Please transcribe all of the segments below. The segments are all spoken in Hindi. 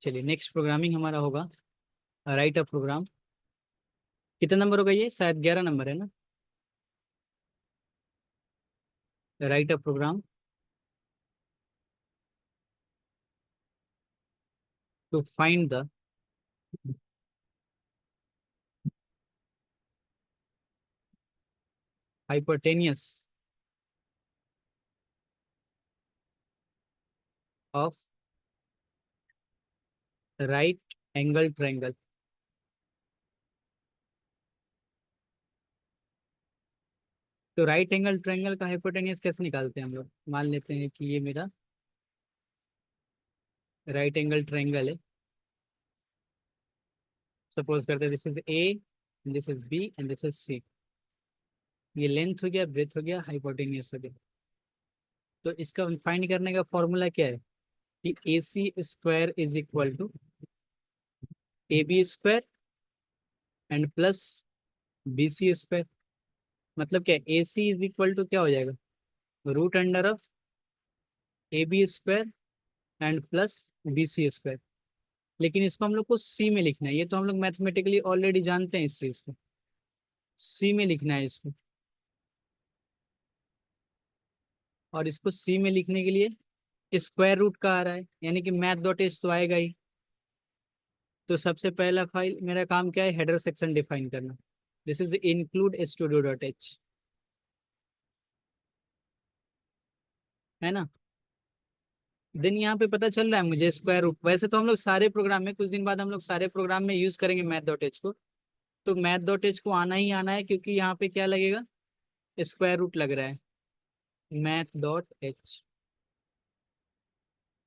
चलिए नेक्स्ट प्रोग्रामिंग हमारा होगा राइट अ प्रोग्राम। कितना नंबर होगा ये? शायद 11 नंबर है ना। Write a program to find the hypotenuse of right angle triangle. तो राइट एंगल ट्रायंगल का हाइपोटेनियस कैसे निकालते हैं हम लोग? मान लेते हैं कि ये मेरा राइट एंगल ट्रायंगल है। सपोज करते हैं this is A, this is B and this is C. ये लेंथ हो गया, ब्रेथ हो गया, हाइपोटेनियस हो गया। तो इसका फाइंड करने का फॉर्मूला क्या है कि A C square is equal to A B square and plus B C square. मतलब क्या, A C is equal to क्या हो जाएगा? Root under of A B square and plus B C square. लेकिन इसको हम लोग को सी में लिखना है। ये तो हम लोग मैथमेटिकली ऑलरेडी जानते हैं इस चीज को। सी में लिखना है इसको। और इसको सी में लिखने के लिए स्क्वायर रूट का आ रहा है, यानी कि मैथ डॉट एच तो आएगा ही। तो सबसे पहला फाइल मेरा काम क्या है? हेडर सेक्शन डिफाइन करना। This is include studio dot H, है ना। देन यहाँ पे पता चल रहा है मुझे स्क्वायर रूट। वैसे तो हम लोग सारे प्रोग्राम में, कुछ दिन बाद हम लोग सारे प्रोग्राम में यूज करेंगे मैथ डॉट एच को। तो मैथ डॉट एच को आना ही आना है, क्योंकि यहाँ पे क्या लगेगा? स्क्वायर रूट लग रहा है। Math dot H.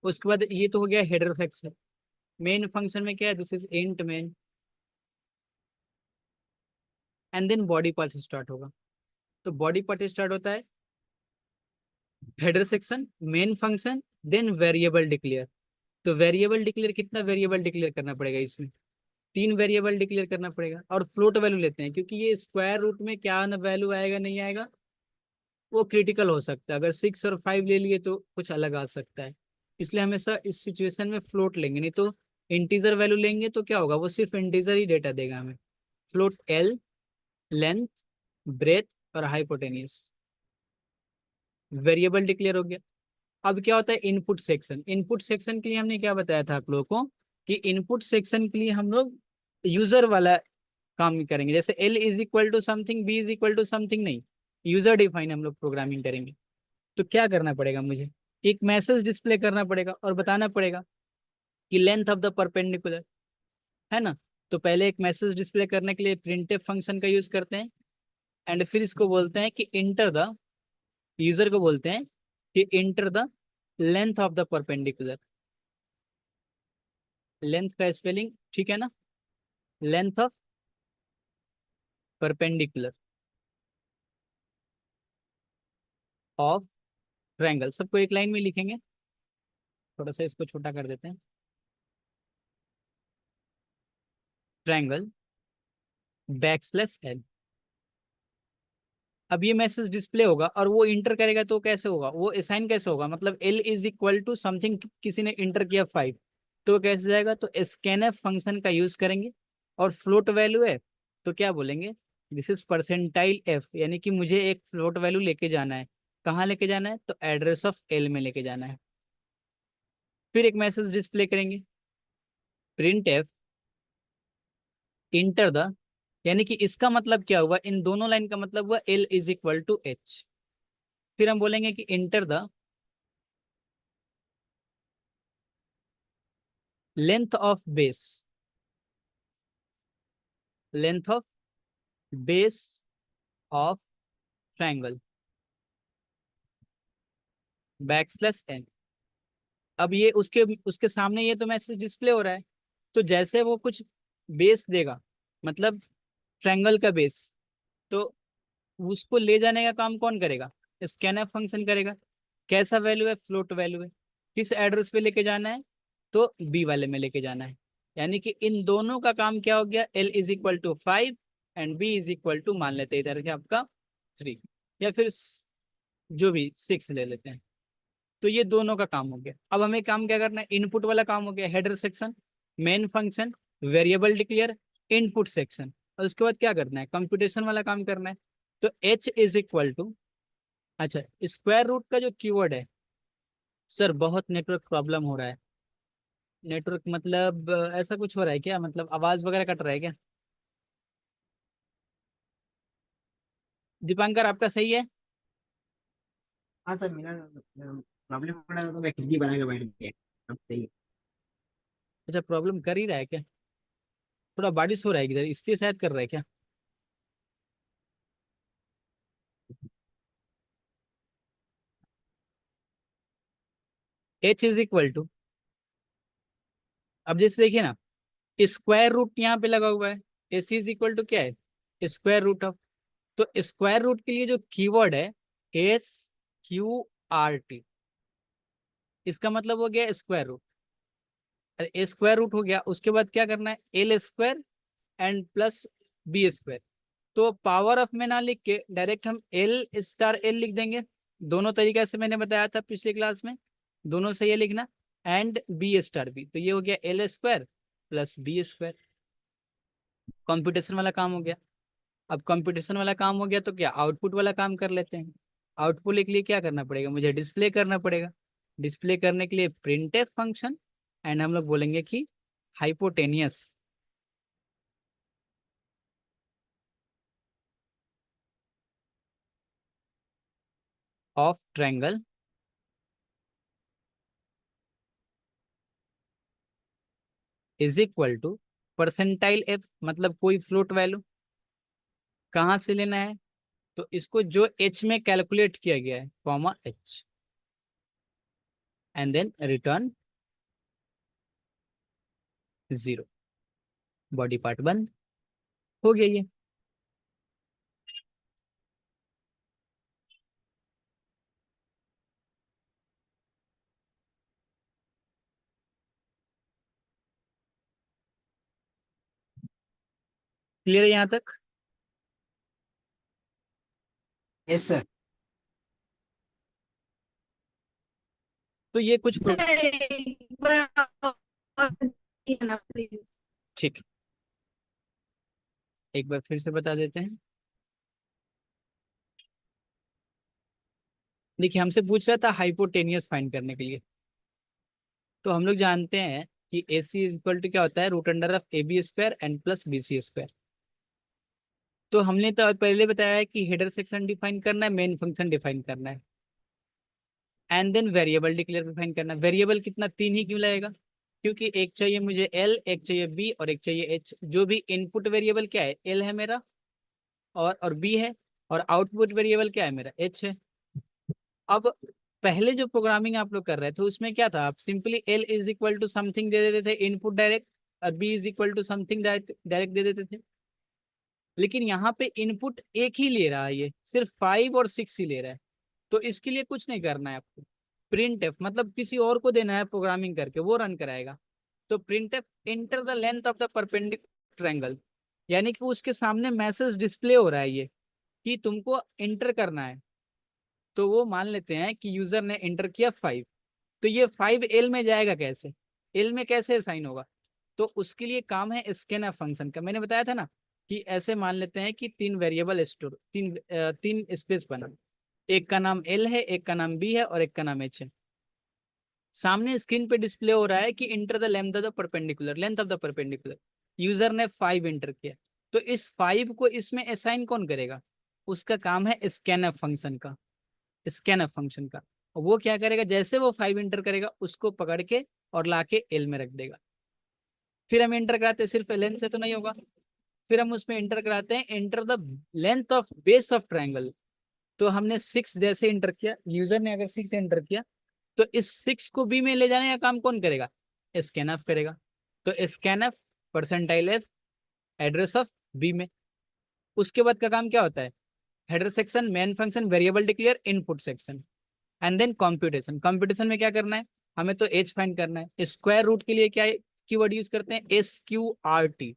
उसके बाद ये तो हो गया हेडर सेक्शन। मेन फंक्शन में क्या है? This is int main. And then body part start होगा। तो बॉडी पार्ट स्टार्ट होता है header section, main function, then variable declare. तो वेरिएबल डिक्लेयर, कितना वेरिएबल डिक्लेयर करना पड़ेगा इसमें? 3 वेरिएबल डिक्लेयर करना पड़ेगा। और फ्लोट वैल्यू लेते हैं, क्योंकि ये स्क्वायर रूट में क्या ना वैल्यू आएगा नहीं आएगा वो क्रिटिकल हो सकता है। अगर 6 और 5 ले लिए तो कुछ अलग आ सकता है। इसलिए हमेशा इस सिचुएशन में फ्लोट लेंगे, नहीं तो इंटीजर वैल्यू लेंगे तो क्या होगा? वो सिर्फ इंटीजर ही डेटा देगा हमें। फ्लोट एल, लेंथ, ब्रेथ और हाइपोटेनियस। वेरिएबल डिक्लेयर हो गया। अब क्या होता है? Input section. इनपुट सेक्शन के लिए हमने क्या बताया था आप लोगों को कि इनपुट सेक्शन के लिए हम लोग यूजर वाला काम करेंगे। जैसे L is equal to something, B is equal to something नहीं, यूजर डिफाइन हम लोग प्रोग्रामिंग करेंगे। तो क्या करना पड़ेगा मुझे? एक मैसेज डिस्प्ले करना पड़ेगा और बताना पड़ेगा कि लेंथ ऑफ द परपेंडिकुलर, है ना। तो पहले एक मैसेज डिस्प्ले करने के लिए प्रिंटफ फंक्शन का यूज करते हैं। एंड फिर इसको बोलते हैं कि इंटर द, यूजर को बोलते हैं कि enter the length of the perpendicular. Length का स्पेलिंग ठीक है ना? Length of perpendicular of triangle. सबको एक लाइन में लिखेंगे। थोड़ा सा इसको छोटा कर देते हैं। Triangle backslash L. अब ये मैसेज डिस्प्ले होगा और वो इंटर करेगा तो कैसे होगा? वो असाइन कैसे होगा? मतलब L is equal to something, किसी ने इंटर किया 5, तो कैसे जाएगा? तो स्कैनफ फंक्शन का यूज करेंगे। और फ्लोट वैल्यू है तो क्या बोलेंगे? दिस इज परसेंटाइल एफ, यानी कि मुझे एक फ्लोट वैल्यू लेके जाना है। कहाँ लेके जाना है? तो एड्रेस ऑफ एल में लेके जाना है। फिर एक मैसेज डिस्प्ले करेंगे, प्रिंट एफ इंटर द, यानी कि इसका मतलब क्या हुआ? इन दोनों लाइन का मतलब हुआ L is equal to H. फिर हम बोलेंगे कि enter the length of base, length of base of triangle backslash N. अब ये उसके उसके सामने ये तो मैसेज डिस्प्ले हो रहा है। तो जैसे वो कुछ बेस देगा, मतलब ट्रायंगल का बेस, तो उसको ले जाने का काम कौन करेगा? स्कैनफ फंक्शन करेगा। कैसा वैल्यू है? फ्लोट वैल्यू है। किस एड्रेस पे लेके जाना है? तो बी वाले में लेके जाना है। यानी कि इन दोनों का काम क्या हो गया? L is equal to 5 and B is equal to, मान लेते हैं इधर के आपका 3, या फिर जो भी 6 ले लेते हैं। तो ये दोनों का काम हो गया। अब हमें काम क्या करना है? इनपुट वाला काम हो गया header section. Main function, variable declare, input section, और उसके बाद क्या करना है, कंप्यूटेशन वाला काम करना है। तो h इज इक्वल टू, अच्छा स्क्वायर रूट का जो कीवर्ड है, सर बहुत नेटवर्क प्रॉब्लम हो रहा है। नेटवर्क मतलब ऐसा कुछ हो रहा है क्या, मतलब आवाज वगैरह कट रहा है क्या? दीपांकर आपका सही है? हाँ सर, मेरा प्रॉब्लम हो रहा था तो मैं खिड़की बना के बैठ गया। अब सही है। अच्छा प्रॉब्लम कर ही रहा है क्या? थोड़ा बारिश हो रहा है इधर इसलिए शायद कर रहा है क्या? h इज इक्वल टू, अब जैसे देखिए ना, स्क्वायर रूट यहाँ पे लगा हुआ है, एस इज इक्वल टू क्या है, स्क्वायर रूट ऑफ। तो स्क्वायर रूट के लिए जो कीवर्ड है, SQRT, इसका मतलब हो गया स्क्वायर रूट। स्क्वायर रूट हो गया, उसके बाद क्या करना है, L square and plus B square. तो पावर ऑफ में ना लिख के डायरेक्ट हम एल स्टार एल लिख देंगे। दोनों तरीका से मैंने बताया था पिछली क्लास में, दोनों से ये लिखना, एंड बी स्टार बी, तो ये हो गया L square plus B square. Computation वाला काम हो गया। अब कंप्यूटेशन वाला काम हो गया तो क्या आउटपुट वाला काम कर लेते हैं। आउटपुट के लिए क्या करना पड़ेगा, मुझे डिस्प्ले करना पड़ेगा। डिस्प्ले करने के लिए प्रिंटफ फंक्शन, एंड हम लोग बोलेंगे कि hypotenuse of triangle is equal to percentile F, मतलब कोई फ्लोट वैल्यू कहाँ से लेना है, तो इसको जो एच में कैलकुलेट किया गया है, comma H, and then return zero. Body part बंद हो गया ये। क्लियर है यहाँ तक? Yes sir. तो ये कुछ सर एक बार और बताइए ना प्लीज। ठीक, एक बार फिर से बता देते हैं। देखिए हमसे पूछ रहा था हाइपोटेनियस फाइंड करने के लिए, तो हम लोग जानते हैं कि A C is equal to क्या होता है, root under of A B square and plus B C square. तो हमने तो पहले बताया है कि हेडर सेक्शन डिफाइन करना है, मेन फंक्शन डिफाइन करना है, and then variable declare define करना है। वेरिएबल कितना, तीन ही क्यों लगेगा, क्योंकि एक चाहिए मुझे एल, एक चाहिए बी और एक चाहिए एच। जो भी इनपुट वेरिएबल क्या है, एल है मेरा, और बी है, और आउटपुट वेरिएबल क्या है मेरा, एच है। अब पहले जो प्रोग्रामिंग आप लोग कर रहे थे उसमें क्या था, आप simply L is equal to something दे देते थे इनपुट डायरेक्ट, और B is equal to something direct direct दे देते थे। लेकिन यहाँ पे इनपुट एक ही ले रहा है, ये सिर्फ 5 और 6 ही ले रहा है। तो इसके लिए कुछ नहीं करना है आपको, प्रिंट एफ मतलब किसी और को देना है प्रोग्रामिंग करके, वो रन कराएगा। तो print F inter the length of the perpendicular triangle, यानी कि उसके सामने मैसेज डिस्प्ले हो रहा है ये, कि तुमको इंटर करना है। तो वो मान लेते हैं कि यूजर ने इंटर किया 5, तो ये 5 एल में जाएगा कैसे, एल में कैसे असाइन होगा। तो उसके लिए काम है स्कैनफ फंक्शन का। मैंने बताया था ना कि ऐसे मान लेते हैं कि तीन वेरिएबल स्टोर, तीन स्पेस बना, एक का नाम एल है, एक का नाम बी है, और एक का नाम एच है। सामने स्क्रीन पे डिस्प्ले हो रहा है कि enter the length of the perpendicular, length of the perpendicular. User ने 5 इंटर किया, तो इस 5 को इसमें असाइन कौन करेगा, उसका काम है स्कैनफ फंक्शन का, स्कैनफ फंक्शन का। वो क्या करेगा, जैसे वो 5 इंटर करेगा उसको पकड़ के और लाके एल में रख देगा। फिर हम इंटर कराते हैं, सिर्फ लेंथ से तो नहीं होगा, फिर हम उसमें इंटर कराते हैं inter the length of base of triangle. तो हमने 6 जैसे इंटर किया, यूजर ने अगर 6 एंटर किया, तो इस 6 को बी में ले जाने का काम कौन करेगा, स्कैनफ करेगा। तो scanf percentile F address of B में। उसके बाद का काम क्या होता है, header section, main function, variable declare, input section, and then computation. Computation में क्या करना है, हमें तो एच फाइंड करना है। स्क्वायर रूट के लिए क्या कीवर्ड यूज करते हैं, SQRT,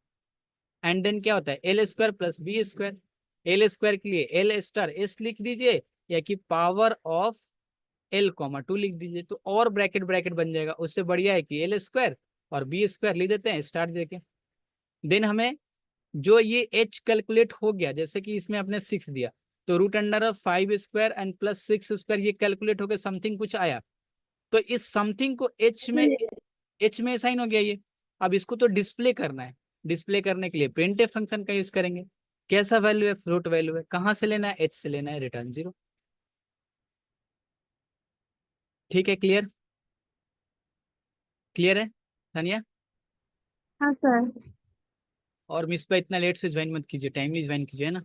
एंड देन क्या होता है, L square plus B square. L square के लिए एल स्टार एस लिख दीजिए, या कि पावर ऑफ L कॉमा 2 लिख दीजिए, तो और ब्रैकेट ब्रैकेट बन जाएगा। उससे बढ़िया है कि एल स्क्वायर और बी स्क्वायर लिख देते हैं स्टार देके। देन हमें जो ये एच कैलकुलेट हो गया, जैसे कि इसमें आपने 6 दिया, तो root under of 5 square and plus 6 square, ये कैलकुलेट होकर समथिंग कुछ आया। तो इस समथिंग को एच में साइन हो गया ये। अब इसको तो डिस्प्ले करना है, डिस्प्ले करने के लिए प्रिंटफ फंक्शन का यूज करेंगे। कैसा वैल्यू है? फ्लोट वैल्यू है। कहाँ से लेना है? एच से लेना है, रिटर्न 0। ठीक है, क्लियर? क्लियर है धनिया? हाँ सर। और मिस पे इतना लेट से ज्वाइन मत कीजिए, टाइमली ज्वाइन कीजिए, है ना।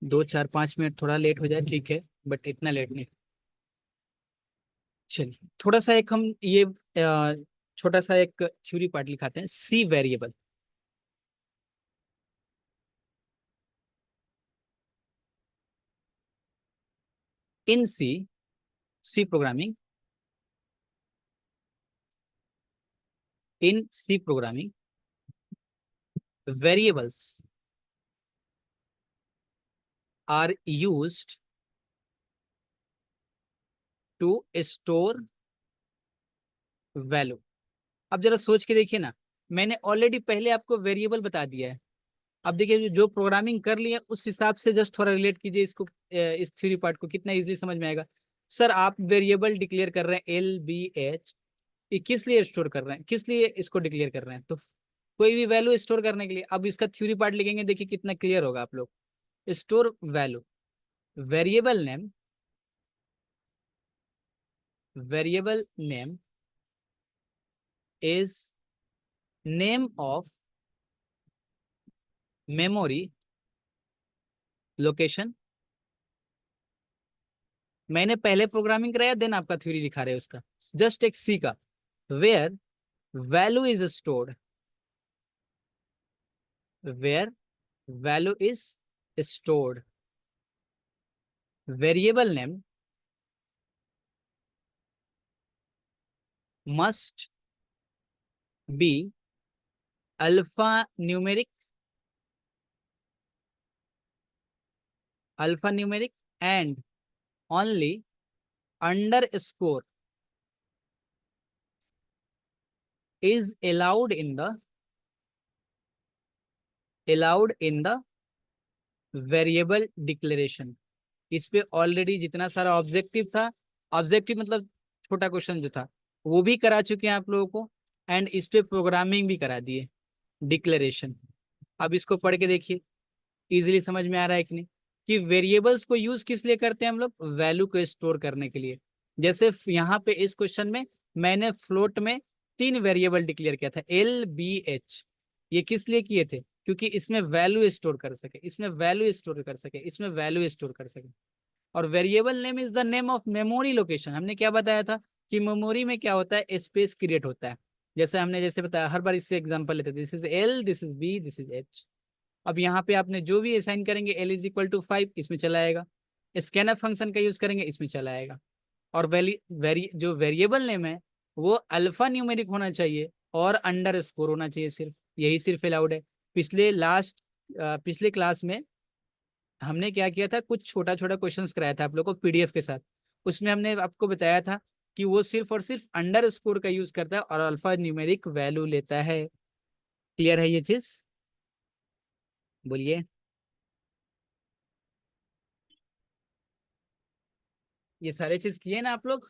2 4 5 मिनट थोड़ा लेट हो जाए ठीक है, बट इतना लेट नहीं। चलिए थोड़ा सा एक हम ये छोटा सा एक थ्योरी पार्ट लिखाते हैं, C variable. In C programming, in C programming variables are used to store value। अब जरा सोच के देखिए ना, मैंने ऑलरेडी पहले आपको वेरिएबल बता दिया है। अब देखिए जो प्रोग्रामिंग कर लिया उस हिसाब से जस्ट थोड़ा रिलेट कीजिए इसको, इस थ्योरी पार्ट को, कितना इजीली समझ में आएगा। सर आप वेरिएबल डिक्लेयर कर रहे हैं LBH, ये किस लिए स्टोर कर रहे हैं, किस लिए इसको डिक्लेयर कर रहे हैं? तो कोई भी वैल्यू स्टोर करने के लिए। अब इसका थ्योरी पार्ट लिखेंगे, देखिए कितना क्लियर होगा आप लोग। Store value, variable name, variable name is name of memory location. मैंने पहले प्रोग्रामिंग कराया, देन आपका थ्योरी दिखा रहे हैं उसका, जस्ट एक सी का। Where value is stored, where value is stored, variable name must be alphanumeric, alphanumeric and only underscore is allowed in the variable declaration. इस पे ऑलरेडी जितना सारा ऑब्जेक्टिव था, ऑब्जेक्टिव मतलब छोटा क्वेश्चन जो था, वो भी करा चुके हैं आप लोगों को, एंड इस पे प्रोग्रामिंग भी करा दिए, डिक्लेरेशन। अब इसको पढ़ के देखिए, इजीली समझ में आ रहा है कि नहीं, कि वेरिएबल्स को यूज किस लिए करते हैं हम लोग? वैल्यू को स्टोर करने के लिए। जैसे यहाँ पे इस क्वेश्चन में मैंने फ्लोट में 3 वेरिएबल डिक्लेयर किया था, LBH। ये किस लिए किए थे? क्योंकि इसमें वैल्यू स्टोर कर सके, इसमें वैल्यू स्टोर कर सके, इसमें वैल्यू स्टोर कर सके। और variable name is the name of memory location. हमने क्या बताया था कि मेमोरी में क्या होता है? स्पेस क्रिएट होता है। जैसे हमने जैसे बताया, हर बार इससे एग्जांपल लेते थे, this is L, this is B, this is H। अब यहाँ पे आपने जो भी असाइन करेंगे, L इज इक्वल टू 5 इसमें चला आएगा, स्कैनफ फंक्शन का यूज करेंगे इसमें चला आएगा। और जो वेरिएबल नेम है वो अल्फा न्यूमेरिक होना चाहिए और अंडर स्कोर होना चाहिए, सिर्फ यही सिर्फ अलाउड है। पिछले क्लास में हमने क्या किया था, कुछ छोटा छोटा क्वेश्चंस कराया था आप लोग को PDF के साथ। उसमें हमने आपको बताया था कि वो सिर्फ और सिर्फ अंडर स्कोर का यूज करता है और अल्फा न्यूमेरिक वैल्यू लेता है। क्लियर है ये चीज? बोलिए। ये सारे चीज किए ना आप लोग?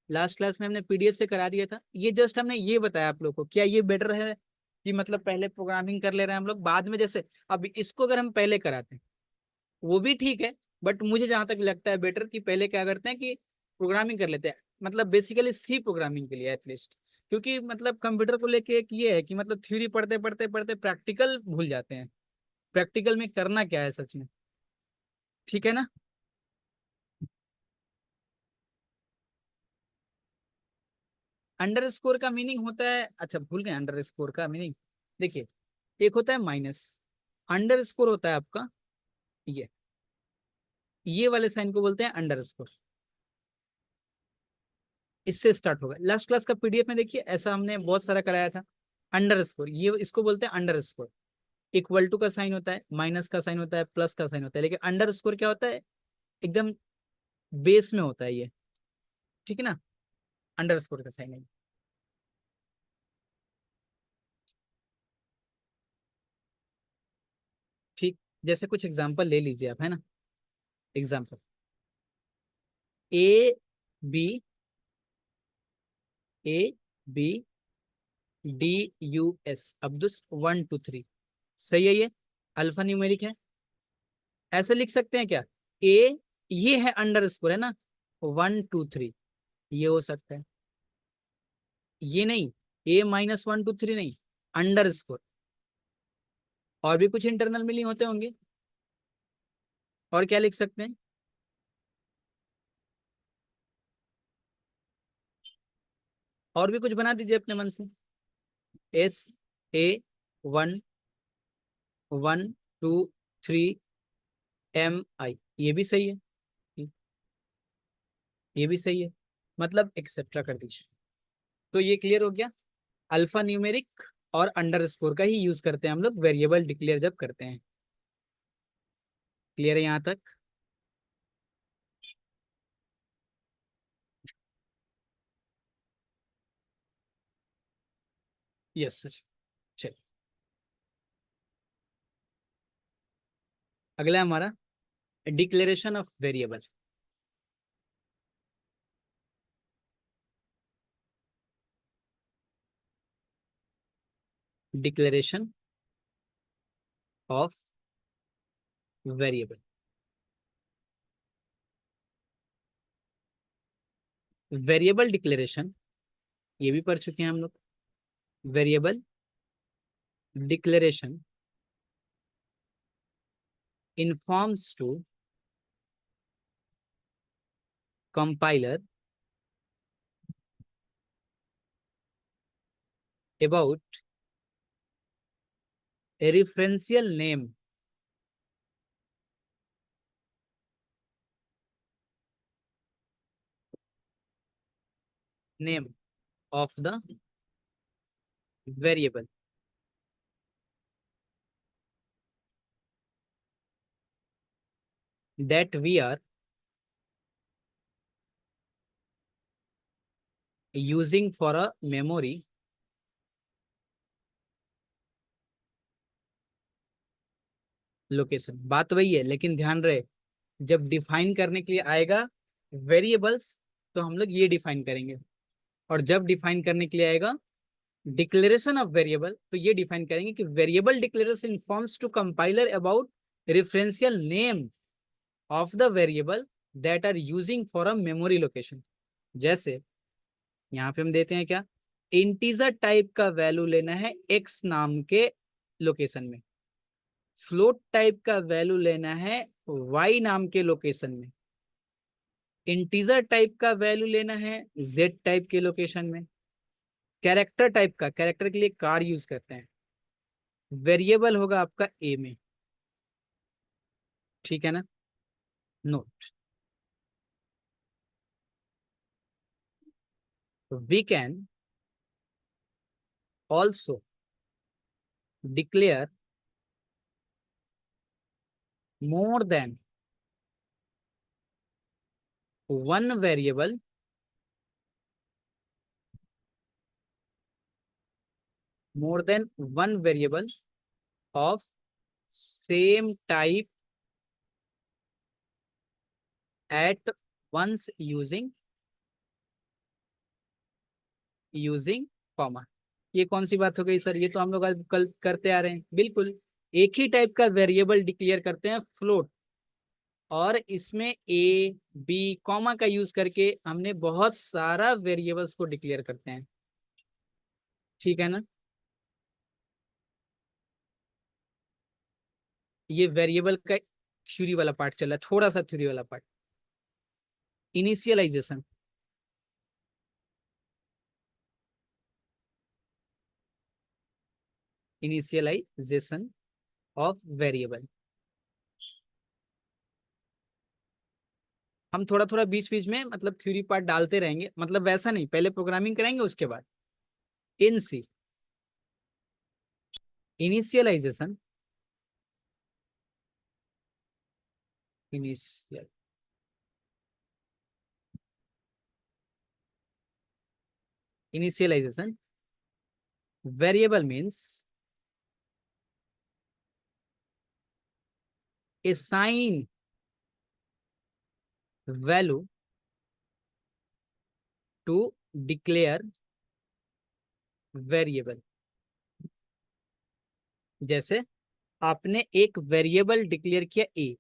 लास्ट क्लास में हमने PDF से करा दिया था, ये जस्ट हमने ये बताया आप लोग को। क्या ये बेटर है कि मतलब पहले प्रोग्रामिंग कर ले रहे हैं हम लोग, बाद में जैसे अब इसको अगर हम पहले कराते हैं वो भी ठीक है, बट मुझे जहां तक लगता है बेटर कि पहले क्या करते हैं कि प्रोग्रामिंग कर लेते हैं, मतलब बेसिकली सी प्रोग्रामिंग के लिए एटलीस्ट। क्योंकि मतलब कंप्यूटर को लेके एक ये है कि मतलब थ्योरी पढ़ते पढ़ते पढ़ते प्रैक्टिकल भूल जाते हैं, प्रैक्टिकल में करना क्या है सच में। ठीक है ना? अंडर स्कोर का मीनिंग होता है, अच्छा भूल गए अंडर स्कोर का मीनिंग। देखिए, एक होता है माइनस, अंडर स्कोर होता है आपका ये वाले साइन को बोलते हैं अंडर स्कोर। इससे स्टार्ट होगा। लास्ट क्लास का PDF में देखिए, ऐसा हमने बहुत सारा कराया था। अंडर स्कोर, ये इसको बोलते हैं अंडर स्कोर। इक्वल टू का साइन होता है, माइनस का साइन होता है, प्लस का साइन होता है, लेकिन अंडर स्कोर क्या होता है? एकदम बेस में होता है ये। ठीक है ना? अंडर स्कोर का साइन है। जैसे कुछ एग्जांपल ले लीजिए आप, है ना। एग्जांपल A B अब्दुस 1 2 3, सही है ये। अल्फा न्यूमेरिक है। ऐसे लिख सकते हैं क्या, ए, ये है अंडर स्कोर, है ना, 1 2 3, ये हो सकता है। ये नहीं, A-1 2 3 नहीं, अंडर स्कोर। और भी कुछ इंटरनल मीनिंग होते होंगे। और क्या लिख सकते हैं, और भी कुछ बना दीजिए अपने मन से। SA 1 1 2 3 MI, ये भी सही है, ये भी सही है, मतलब एक्सेट्रा कर दीजिए। तो ये क्लियर हो गया। अल्फा न्यूमेरिक और अंडर स्कोर का ही यूज करते हैं हम लोग वेरिएबल डिक्लेयर जब करते हैं। क्लियर है यहाँ तक। Yes sir. चलिए अगला है हमारा declaration of variable. Declaration of variable. Variable declaration ये भी पढ़ चुके हैं हम लोग। Variable declaration informs to compiler about a referential name of the variable that we are using for a memory location. बात वही है, लेकिन ध्यान रहे जब डिफाइन करने के लिए आएगा वेरिएबल्स तो हम लोग ये डिफाइन करेंगे, और जब डिफाइन करने के लिए आएगा डिक्लेरेशन ऑफ वेरिएबल तो ये डिफाइन करेंगे कि variable declaration informs to compiler about referential name of the variable that are using for a memory location. जैसे यहाँ पे हम देते हैं क्या, इंटीजर टाइप का वैल्यू लेना है एक्स नाम के लोकेशन में, फ्लोट टाइप का वैल्यू लेना है वाई नाम के लोकेशन में, इंटीजर टाइप का वैल्यू लेना है जेड टाइप के लोकेशन में, कैरेक्टर टाइप का, कैरेक्टर के लिए कार यूज करते हैं, वेरिएबल होगा आपका ए में। ठीक है ना। Note, we can also declare more than one variable more than one variable of same type at once using comma. ये कौन सी बात हो गई सर, ये तो हम लोग आज कल करते आ रहे हैं। बिल्कुल, एक ही टाइप का वेरिएबल डिक्लेयर करते हैं फ्लोट, और इसमें ए बी कॉमा का यूज करके हमने बहुत सारा वेरिएबल्स को डिक्लेयर करते हैं। ठीक है ना। ये वेरिएबल का थ्योरी वाला पार्ट चल रहा है, थोड़ा सा थ्योरी वाला part. Initialization, initialization of variable. हम थोड़ा थोड़ा बीच बीच में मतलब थ्योरी पार्ट डालते रहेंगे, मतलब वैसा नहीं, पहले प्रोग्रामिंग करेंगे उसके बाद in C initialization, initial initialization variable means assign value to declare variable. जैसे आपने एक वेरिएबल डिक्लेयर किया ए,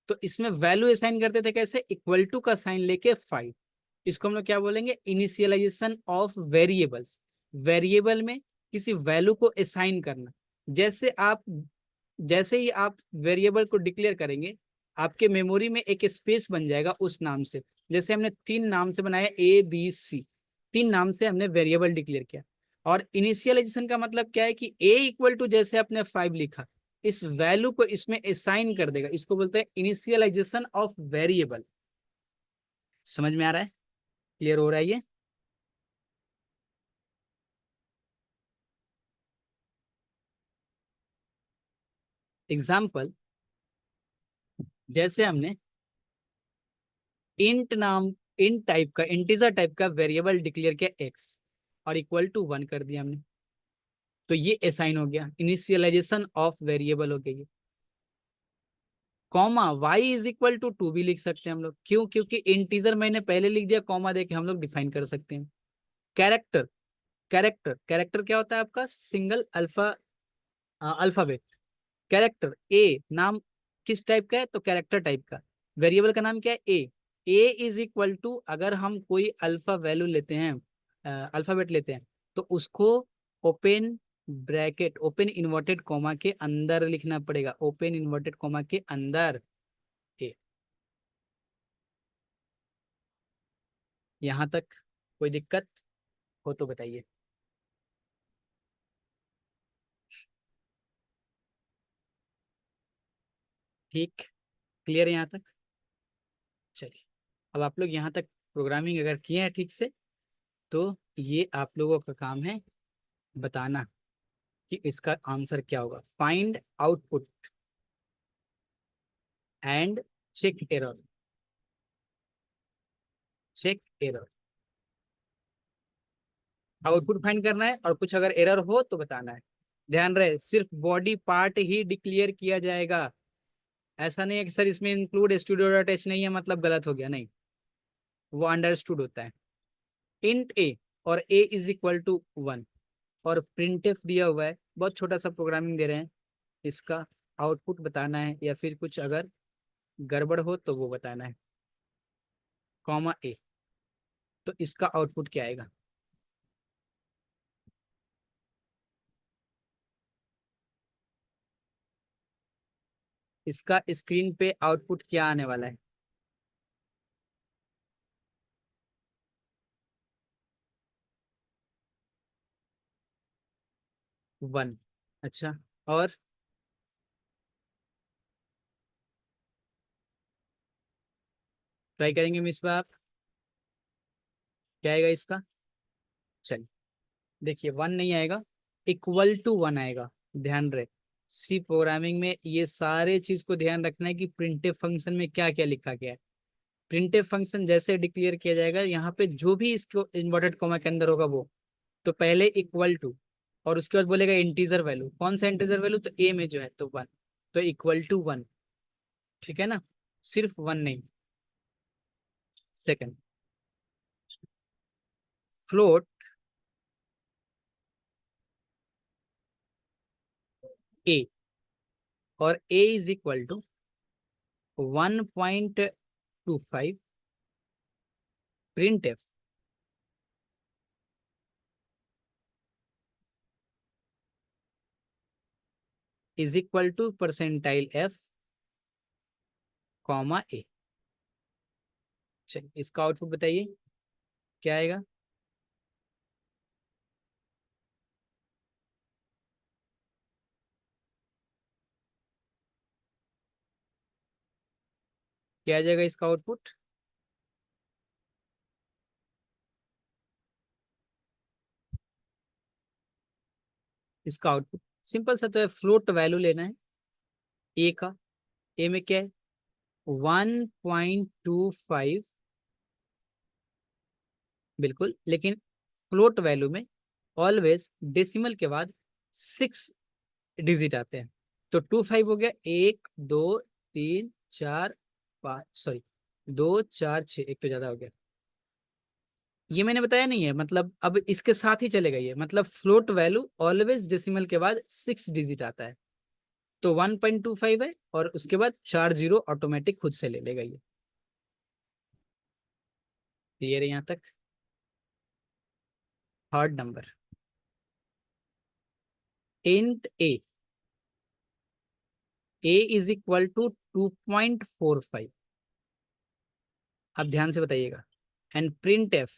तो इसमें वैल्यू असाइन करते थे कैसे, इक्वल टू का साइन लेके 5। इसको हम लोग क्या बोलेंगे, इनिशियलाइजेशन ऑफ वेरिएबल्स। वेरिएबल में किसी वैल्यू को असाइन करना। जैसे ही आप वेरिएबल को डिक्लेयर करेंगे, आपके मेमोरी में एक स्पेस बन जाएगा उस नाम से। जैसे हमने 3 नाम से बनाया ABC, 3 नाम से हमने वेरिएबल डिक्लेयर किया। और इनिशियलाइजेशन का मतलब क्या है कि ए इक्वल टू जैसे आपने 5 लिखा, इस वैल्यू को इसमें असाइन कर देगा। इसको बोलते हैं इनिशियलाइजेशन ऑफ वेरिएबल। समझ में आ रहा है, क्लियर हो रहा है ये? एग्जाम्पल, जैसे हमने इंट टाइप का, इंटीजर टाइप का वेरिएबल डिक्लेयर किया x और इक्वल टू 1 कर दिया हमने, तो ये असाइन हो गया, इनिशियलाइजेशन ऑफ वेरिएबल हो गया ये। Comma y is equal to 2 भी लिख सकते हैं हम लोग, क्यों? क्योंकि इंटीजर मैंने पहले लिख दिया, कॉमा देके हम लोग डिफाइन कर सकते हैं। कैरेक्टर, कैरेक्टर क्या होता है आपका, सिंगल अल्फाबेट। कैरेक्टर ए नाम किस टाइप का है, तो कैरेक्टर टाइप का। वेरिएबल का नाम क्या है, ए इज इक्वल टू, अगर हम कोई अल्फा वैल्यू लेते हैं, अल्फाबेट लेते हैं, तो उसको open bracket, open inverted comma के अंदर लिखना पड़ेगा, ओपन इन्वर्टेड कॉमा के अंदर ए। यहां तक कोई दिक्कत हो तो बताइए। ठीक, क्लियर है यहाँ तक? चलिए, अब आप लोग यहाँ तक प्रोग्रामिंग अगर किए हैं ठीक से, तो ये आप लोगों का काम है बताना कि इसका आंसर क्या होगा। Find output and check error. Check error, output find करना है और कुछ अगर एरर हो तो बताना है। ध्यान रहे, सिर्फ बॉडी पार्ट ही डिक्लेयर किया जाएगा। ऐसा नहीं है कि सर इसमें इंक्लूड स्टूडियो डॉट एच नहीं है मतलब गलत हो गया, नहीं, वो अंडरस्टूड होता है। इंट ए और ए इज इक्वल टू 1 और प्रिंटफ दिया हुआ है, बहुत छोटा सा प्रोग्रामिंग दे रहे हैं, इसका आउटपुट बताना है या फिर कुछ अगर गड़बड़ हो तो वो बताना है। कॉमा ए, तो इसका आउटपुट क्या आएगा? इसका स्क्रीन पे आउटपुट क्या आने वाला है? 1। अच्छा, और ट्राई करेंगे मिस बाप, क्या आएगा इसका? चलिए देखिए, 1 नहीं आएगा, इक्वल टू 1 आएगा। ध्यान रहे, सी प्रोग्रामिंग में ये सारे चीज को ध्यान रखना है कि प्रिंटफ फंक्शन में क्या क्या लिखा गया है। प्रिंटफ फंक्शन जैसे डिक्लेयर किया जाएगा, यहाँ पे जो भी इसको इन्वर्टेड कॉमा के अंदर होगा वो, तो पहले इक्वल टू और उसके बाद बोलेगा इंटीजर वैल्यू। कौन सा इंटीजर वैल्यू, तो ए में जो है तो 1, तो इक्वल टू 1। ठीक है ना, सिर्फ 1 नहीं। सेकंड, फ्लोट ए और A is equal to 1.25 print F is equal to percentile F comma A. चलिए इसका आउटपुट बताइए क्या आएगा? क्या आ जाएगा इसका आउटपुट? इसका आउटपुट सिंपल सा तो है, फ्लोट वैल्यू लेना है ए का। ए में क्या है, 1.25, बिल्कुल, लेकिन फ्लोट वैल्यू में ऑलवेज डेसिमल के बाद 6 डिजिट आते हैं। तो 25 हो गया, 1 2 3 4 5, सॉरी 2 4 6, एक तो ज्यादा हो गया। ये मैंने बताया नहीं है, मतलब अब इसके साथ ही चलेगा ये, मतलब फ्लोट वैल्यू ऑलवेज डेसिमल के बाद 6 डिजिट आता है। तो 1.25 है और उसके बाद 4 जीरो ऑटोमेटिक खुद से ले लेगा ये। क्लियर है यहाँ तक? Third number, int A is equal to 2.45। आप ध्यान से बताइएगा। And print F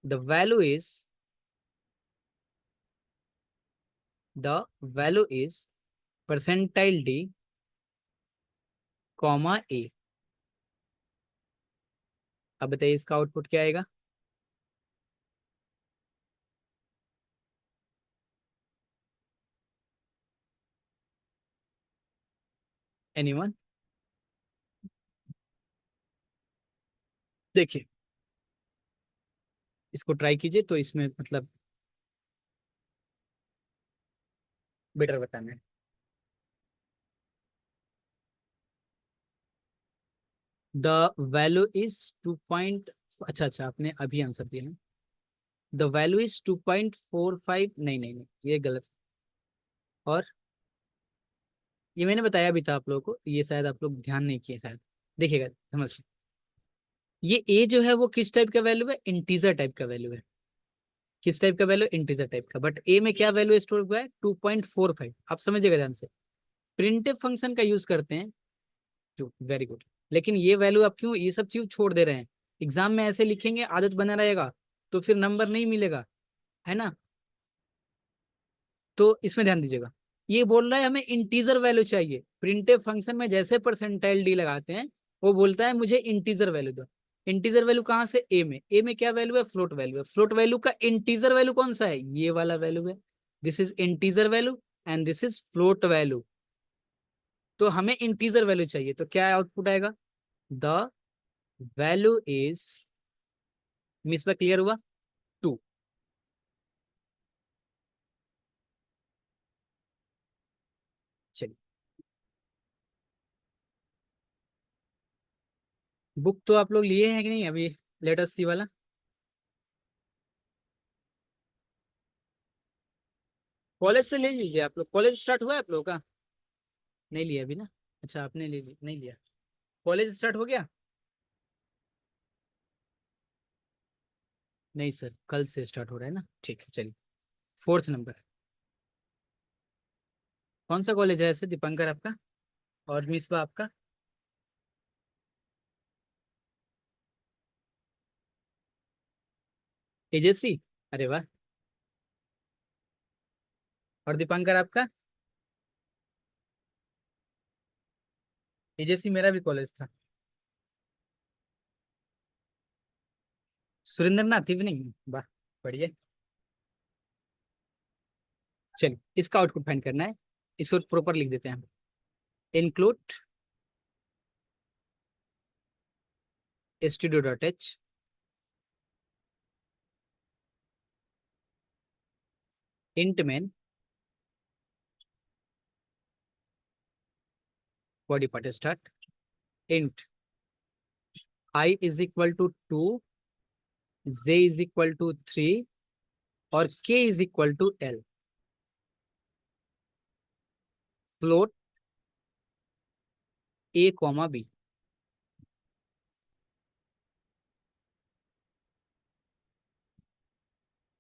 the value is the value is percentile D comma A. अब बताइए इसका आउटपुट क्या आएगा? एनीवन? देखिए इसको ट्राई कीजिए तो इसमें मतलब बेटर बताना है। द वैल्यू इज 2 पॉइंट, अच्छा अच्छा आपने अभी आंसर दिया ना। द वैल्यू इज 2.45, नहीं नहीं नहीं ये गलत है। और ये मैंने बताया भी था आप लोगों को, ये शायद आप लोग ध्यान नहीं किए शायद। देखिएगा समझ, ये ए जो है वो किस टाइप का वैल्यू है? इंटीजर टाइप का वैल्यू है। किस टाइप का वैल्यू? इंटीजर टाइप का। बट ए में क्या वैल्यू स्टोर हुआ है? 2.45। आप समझिएगा ध्यान से। प्रिंटफ फंक्शन का यूज करते हैं जो, वेरी गुड। लेकिन ये वैल्यू आप क्यों ये सब चीज छोड़ दे रहे हैं? एग्जाम में ऐसे लिखेंगे आदत बना रहेगा तो फिर नंबर नहीं मिलेगा, है ना? तो इसमें ध्यान दीजिएगा। ये बोल रहा है हमें इंटीजर वैल्यू चाहिए। प्रिंटफ फंक्शन में जैसे परसेंटाइल डी लगाते हैं वो बोलता है मुझे इंटीजर वैल्यू दो। इंटीजर वैल्यू कहाँ से? ए में क्या वैल्यू है? फ्लोट वैल्यू है। फ्लोट वैल्यू का इंटीजर वैल्यू कौन सा है? ये वाला वैल्यू है। This is integer value and this is float value. तो हमें इंटीजर वैल्यू चाहिए, तो क्या आउटपुट आएगा? द वैल्यू इज, मिस पर क्लियर हुआ? 2। चलिए, बुक तो आप लोग लिए हैं कि नहीं अभी? लेटेस्ट सी वाला कॉलेज से ले लीजिए आप लोग। कॉलेज स्टार्ट हुआ है आप लोगों का? नहीं लिया अभी ना? अच्छा आपने ले ली, नहीं लिया। कॉलेज स्टार्ट हो गया? नहीं सर, कल से स्टार्ट हो रहा है ना। ठीक है चलिए। फोर्थ नंबर, कौन सा कॉलेज है ऐसे दीपंकर आपका? और मिसबा आपका? एजेसी? अरे वाह। और दीपंकर आपका? एजेसी मेरा भी कॉलेज था। सुरेंद्र नाथ इवनिंग, वाह बढ़िया। चलिए इसका आउटपुट फाइंड करना है। इसको प्रॉपर लिख देते हैं हम। Include studio dot H int main body part start int I is equal to 2, J is equal to 3 और K is equal to L. Float A comma B.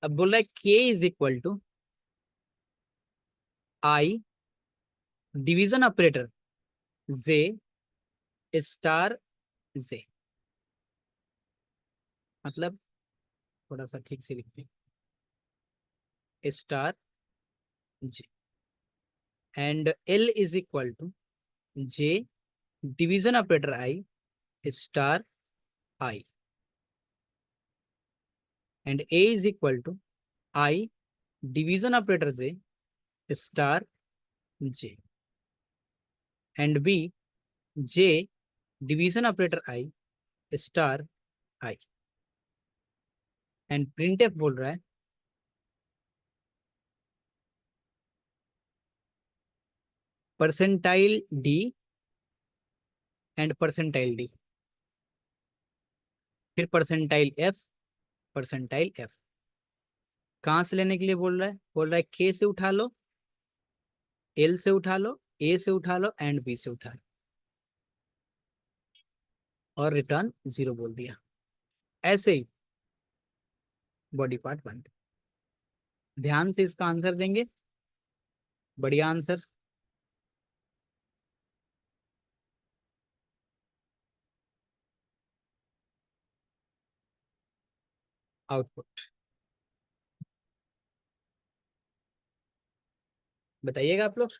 अब बोल रहा है K is equal to I division operator J star J. मतलब थोड़ा सा ठीक से लिखते हैं, star J. And L is equal to J division operator I star I. And A is equal to I division operator J star J. And B J division operator I star I. And printf बोल रहा है percentile D and percentile D, फिर परसेंटाइल एफ, परसेंटाइल एफ। कहाँ से लेने के लिए बोल रहा है? बोल रहा है के से उठा लो, एल से उठा लो, ए से उठा लो एंड बी से उठा लो, और रिटर्न 0 बोल दिया। ऐसे ही बॉडी पार्ट बनते। ध्यान से इसका आंसर देंगे, बढ़िया आंसर। आउटपुट बताइएगा आप लोग।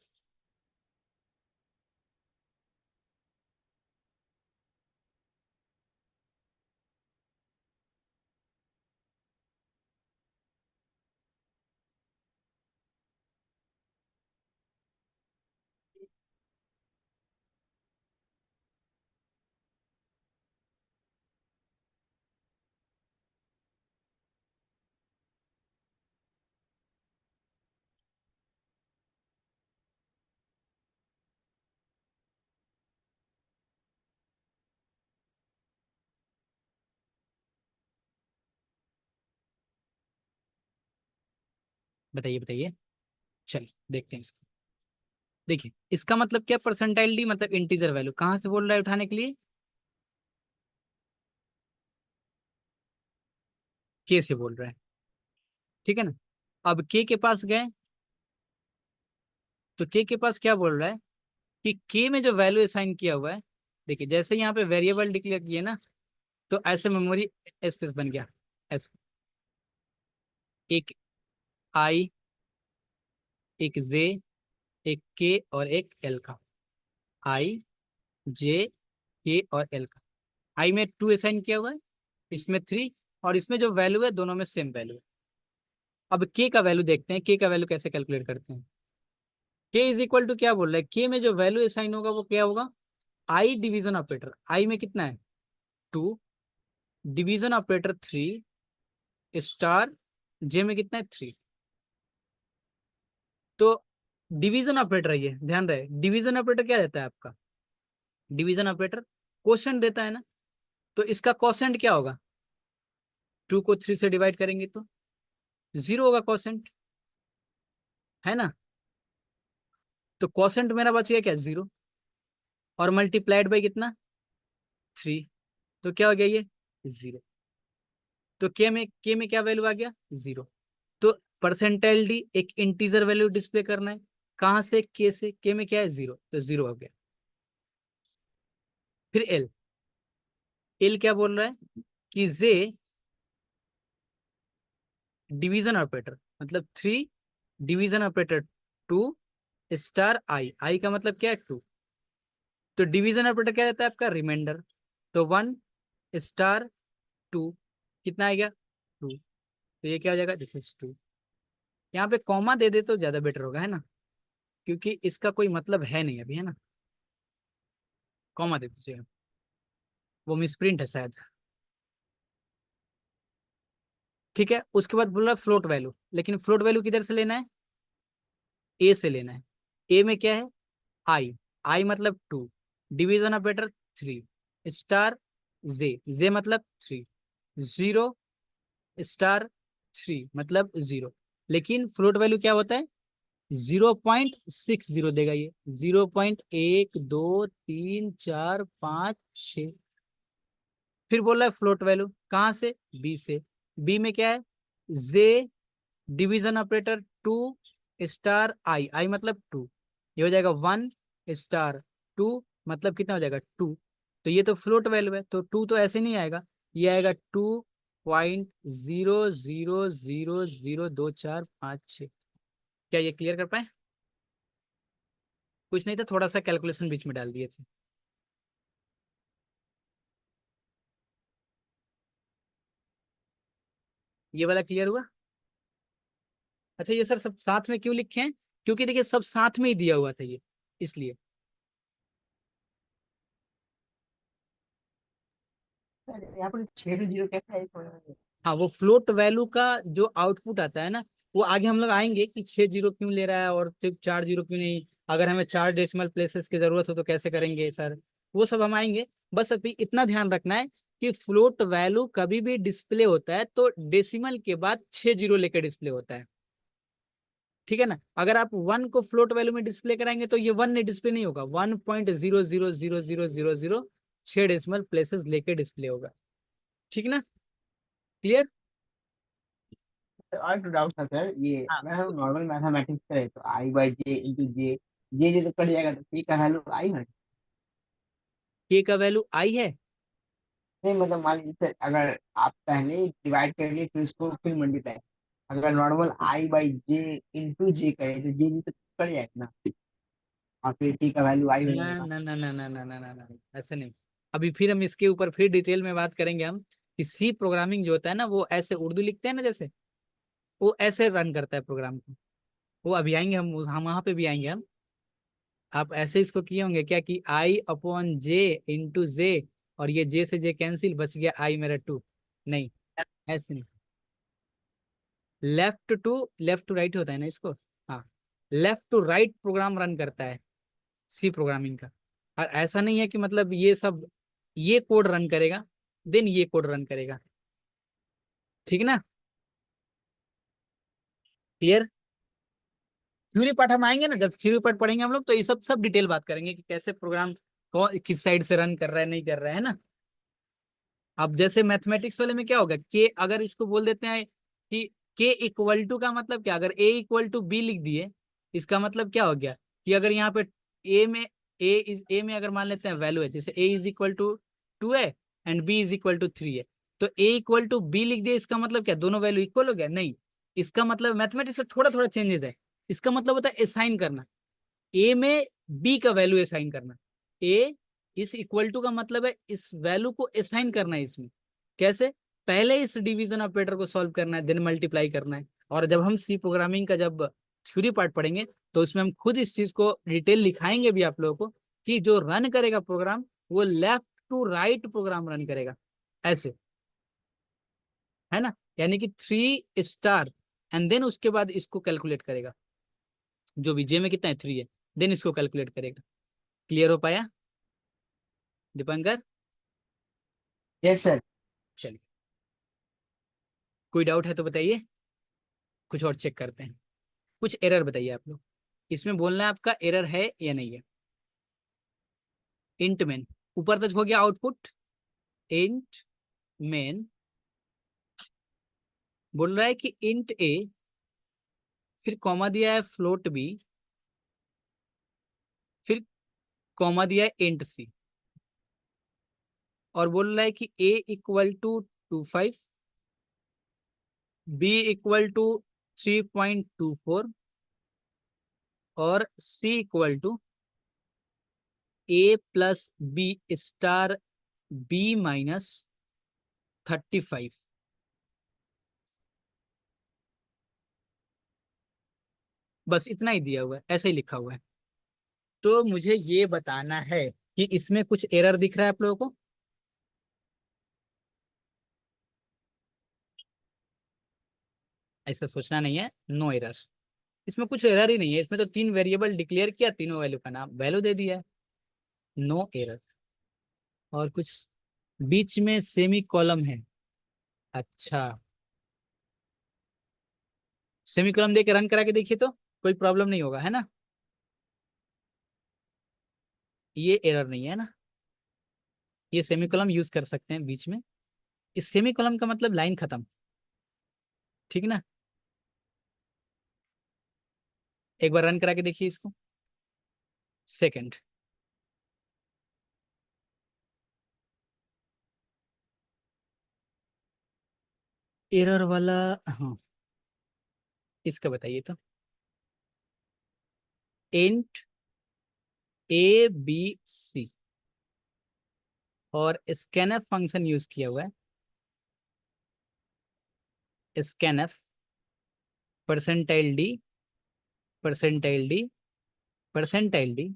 बताइए बताइए, चलिए देखते हैं इसको। देखिए इसका मतलब क्या, परसेंटाइल डी मतलब इंटीजर वैल्यू। कहाँ से बोल रहा है उठाने के लिए? के से बोल रहा है, ठीक है ना। अब के पास गए तो के पास क्या बोल रहा है कि के में जो वैल्यू असाइन किया हुआ है, देखिए जैसे यहाँ पे वेरिएबल डिक्लेयर किए ना, तो ऐसे मेमोरी स्पेस बन गया ऐसे, एक आई, एक जे, एक के और एक एल का। आई, जे, के और एल का। आई में 2 असाइन किया हुआ है, इसमें 3, और इसमें जो वैल्यू है दोनों में सेम वैल्यू है। अब के का वैल्यू देखते हैं, के का वैल्यू कैसे कैलकुलेट करते हैं। के इज इक्वल टू क्या बोल रहा है, के में जो वैल्यू असाइन होगा वो क्या होगा, आई डिवीजन ऑपरेटर। आई में कितना है 2, डिवीजन ऑपरेटर 3, स्टार जे में कितना है 3। तो डिवीजन ऑपरेटर है ये, ध्यान रहे डिवीजन ऑपरेटर क्या देता है आपका, डिवीजन ऑपरेटर क्वोशंट देता है ना। तो इसका क्वोशंट क्या होगा, 2 को 3 से डिवाइड करेंगे तो 0 होगा क्वोशंट, है ना। तो क्वोशंट मेरा बच गया क्या 0, और मल्टीप्लाइड बाई कितना 3, तो क्या हो गया ये 0। तो के में क्या वैल्यू आ गया 0। तो परसेंटाइल डी एक इंटीजर वैल्यू डिस्प्ले करना है, कहां से, के से। के में क्या है 0, तो 0 हो गया। फिर एल, एल क्या बोल रहा है कि जे डिवीजन ऑपरेटर मतलब 3, डिवीजन ऑपरेटर 2, स्टार आई, आई का मतलब क्या है 2। तो डिवीजन ऑपरेटर क्या रहता है आपका, रिमाइंडर। तो 1 स्टार 2, कितना आ गया 2। तो ये क्या हो जाएगा, दिस इज 2। यहाँ पे कॉमा दे दे तो ज्यादा बेटर होगा, है ना, क्योंकि इसका कोई मतलब है नहीं अभी, है ना। कॉमा दे दीजिए, वो मिसप्रिंट है शायद। ठीक है, उसके बाद बोल रहा है फ्लोट वैल्यू, लेकिन फ्लोट वैल्यू किधर से लेना है, ए से लेना है। ए में क्या है आई, आई मतलब 2, डिवीजन ऑपरेटर 3, स्टार जे मतलब 3, 0 स्टार 3 मतलब 0। लेकिन फ्लोट वैल्यू क्या होता है, 0.60 देगा ये, 0.1 2 3 4 5 6। फिर बोल रहा है फ्लोट वैल्यू कहाँ से, बी से। बी में क्या है, जे डिवीजन ऑपरेटर 2 स्टार आई, आई मतलब 2, ये हो जाएगा 1 स्टार 2 मतलब कितना हो जाएगा 2। तो ये तो फ्लोट वैल्यू है, तो 2 तो ऐसे नहीं आएगा, ये आएगा 2.00002456। क्या ये क्लियर कर पाए? कुछ नहीं था, थोड़ा सा कैलकुलेशन बीच में डाल दिए थे। ये वाला क्लियर हुआ? अच्छा ये सर सब साथ में क्यों लिखे हैं, क्योंकि देखिए सब साथ में ही दिया हुआ था ये, इसलिए। सर यहाँ पर 6 जीरो कैसा है थोड़ा। हाँ वो फ्लोट वैल्यू का जो आउटपुट आता है ना, वो आगे हम लोग आएंगे कि 6 0 क्यों ले रहा है और सिर्फ 4 0 क्यों नहीं, अगर हमें 4 डेसिमल प्लेसेस की जरूरत हो तो कैसे करेंगे सर, वो सब हम आएंगे। बस अभी इतना ध्यान रखना है कि फ्लोट वैल्यू कभी भी डिस्प्ले होता है तो डेसिमल के बाद 6 जीरो लेकर डिस्प्ले होता है, ठीक है ना। अगर आप 1 को फ्लोट वैल्यू में डिस्प्ले कराएंगे तो ये 1 ने डिस्प्ले नहीं होगा, 1.0000006 डेसिमल प्लेसेस लेके डिस्प्ले होगा, ठीक ना, क्लियर। सर और तो डाउट था सर, ये हाँ, अगर हम नॉर्मल मैथमेटिक्स करें तो आई बाई जे इंटू जे, जे तो कट जाएगा, तो के का वैल्यू आई है। के का वैल्यू आई है। नहीं मतलब मान लीजिए सर, अगर आप पहले डिवाइड कर लिए फिर उसको फिर मल्टीप्लाई, अगर normal I by J into J करें तो जे तो कट जाएगा ना, और फिर टी का वैल्यू आई हो ना जाएगा। ना ना ना ना ना ना ना ना, ऐसे नहीं। अभी फिर हम इसके ऊपर फिर डिटेल में बात करेंगे हम, कि सी प्रोग्रामिंग जो होता है ना वो ऐसे उर्दू लिखते हैं ना जैसे, वो ऐसे रन करता है प्रोग्राम को। वो अभी आएंगे हम वहां पे भी आएंगे हम। आप ऐसे इसको किए होंगे क्या कि आई अपॉन जे इंटू जे, और ये जे से जे कैंसिल, बच गया आई मेरा 2। नहीं, ऐसे नहीं। लेफ्ट टू राइट होता है ना इसको। हाँ, left to right program run करता है सी प्रोग्रामिंग का। और ऐसा नहीं है कि मतलब ये सब, ये कोड रन करेगा देन ये कोड रन करेगा, ठीक है ना, क्लियर। थ्योरी पार्ट हम आएंगे ना, जब थ्योरी पार्ट पढ़ेंगे हम लोग तो ये सब डिटेल बात करेंगे कि कैसे प्रोग्राम कौन किस साइड से रन कर रहा है नहीं कर रहा है ना। अब जैसे मैथमेटिक्स वाले में क्या होगा, के अगर इसको बोल देते हैं कि के इक्वल टू का मतलब क्या, अगर ए इक्वल टू बी लिख दिए, इसका मतलब क्या हो गया कि अगर यहाँ पे ए में ए में अगर मान लेते हैं वैल्यू है, जैसे ए इज इक्वल टू 2 है and B is equal to 3 है, तो ए इक्वल टू बी लिख दिया, इसका मतलब क्या दोनों वैल्यू इक्वल हो गया, नहीं। इसका मतलब मैथमेटिक्स से थोड़ा थोड़ा चेंजेस है। इसका मतलब होता है असाइन करना, ए में बी का वैल्यू असाइन करना। ए इस इक्वल टू का मतलब है इस वैल्यू को असाइन करना है इसमें। कैसे, पहले इस डिवीजन ऑपरेटर को सॉल्व करना है देन मल्टीप्लाई करना है। और जब हम सी प्रोग्रामिंग का जब थ्योरी पार्ट पढ़ेंगे तो उसमें हम खुद इस चीज को डिटेल लिखाएंगे भी आप लोगों को, कि जो रन करेगा प्रोग्राम वो left to right program run करेगा, ऐसे, है ना। यानी कि 3 स्टार एंड देन उसके बाद इसको कैलकुलेट करेगा, जो भी जे में कितना है 3 है, देन इसको कैलकुलेट करेगा। क्लियर हो पाया दीपंकर। Yes sir. चलिए, कोई डाउट है तो बताइए, कुछ और चेक करते हैं। कुछ एरर बताइए आप लोग, इसमें बोलना है आपका एरर है या नहीं है। इंट मेन, ऊपर तक हो गया आउटपुट। इंट मेन बोल रहा है कि इंट ए, फिर कॉमा दिया है फ्लोट बी, फिर कॉमा दिया है इंट सी, और बोल रहा है कि A equal to 25, B equal to 3.24, और C equal to A plus B star B minus 35। बस इतना ही दिया हुआ है, ऐसे ही लिखा हुआ है। तो मुझे ये बताना है कि इसमें कुछ एरर दिख रहा है आप लोगों को। ऐसा सोचना नहीं है, नो एरर। इसमें कुछ एरर ही नहीं है, इसमें तो 3 वेरिएबल डिक्लेयर किया, तीनों वैल्यू का नाम वैल्यू दे दिया है, नो एरर। और कुछ बीच में सेमी कॉलम है, अच्छा, सेमी कॉलम देके रन करा के देखिए तो कोई प्रॉब्लम नहीं होगा, है ना। ये एरर नहीं है ना, ये सेमी कॉलम यूज कर सकते हैं बीच में। इस सेमी कॉलम का मतलब लाइन खत्म, ठीक ना। एक बार रन करा के देखिए इसको, सेकंड। एरर वाला, हाँ, इसका बताइए तो। इंट ए बी सी और स्कैनफ फंक्शन यूज किया हुआ है, scanf percentile D, percentile D, percentile D,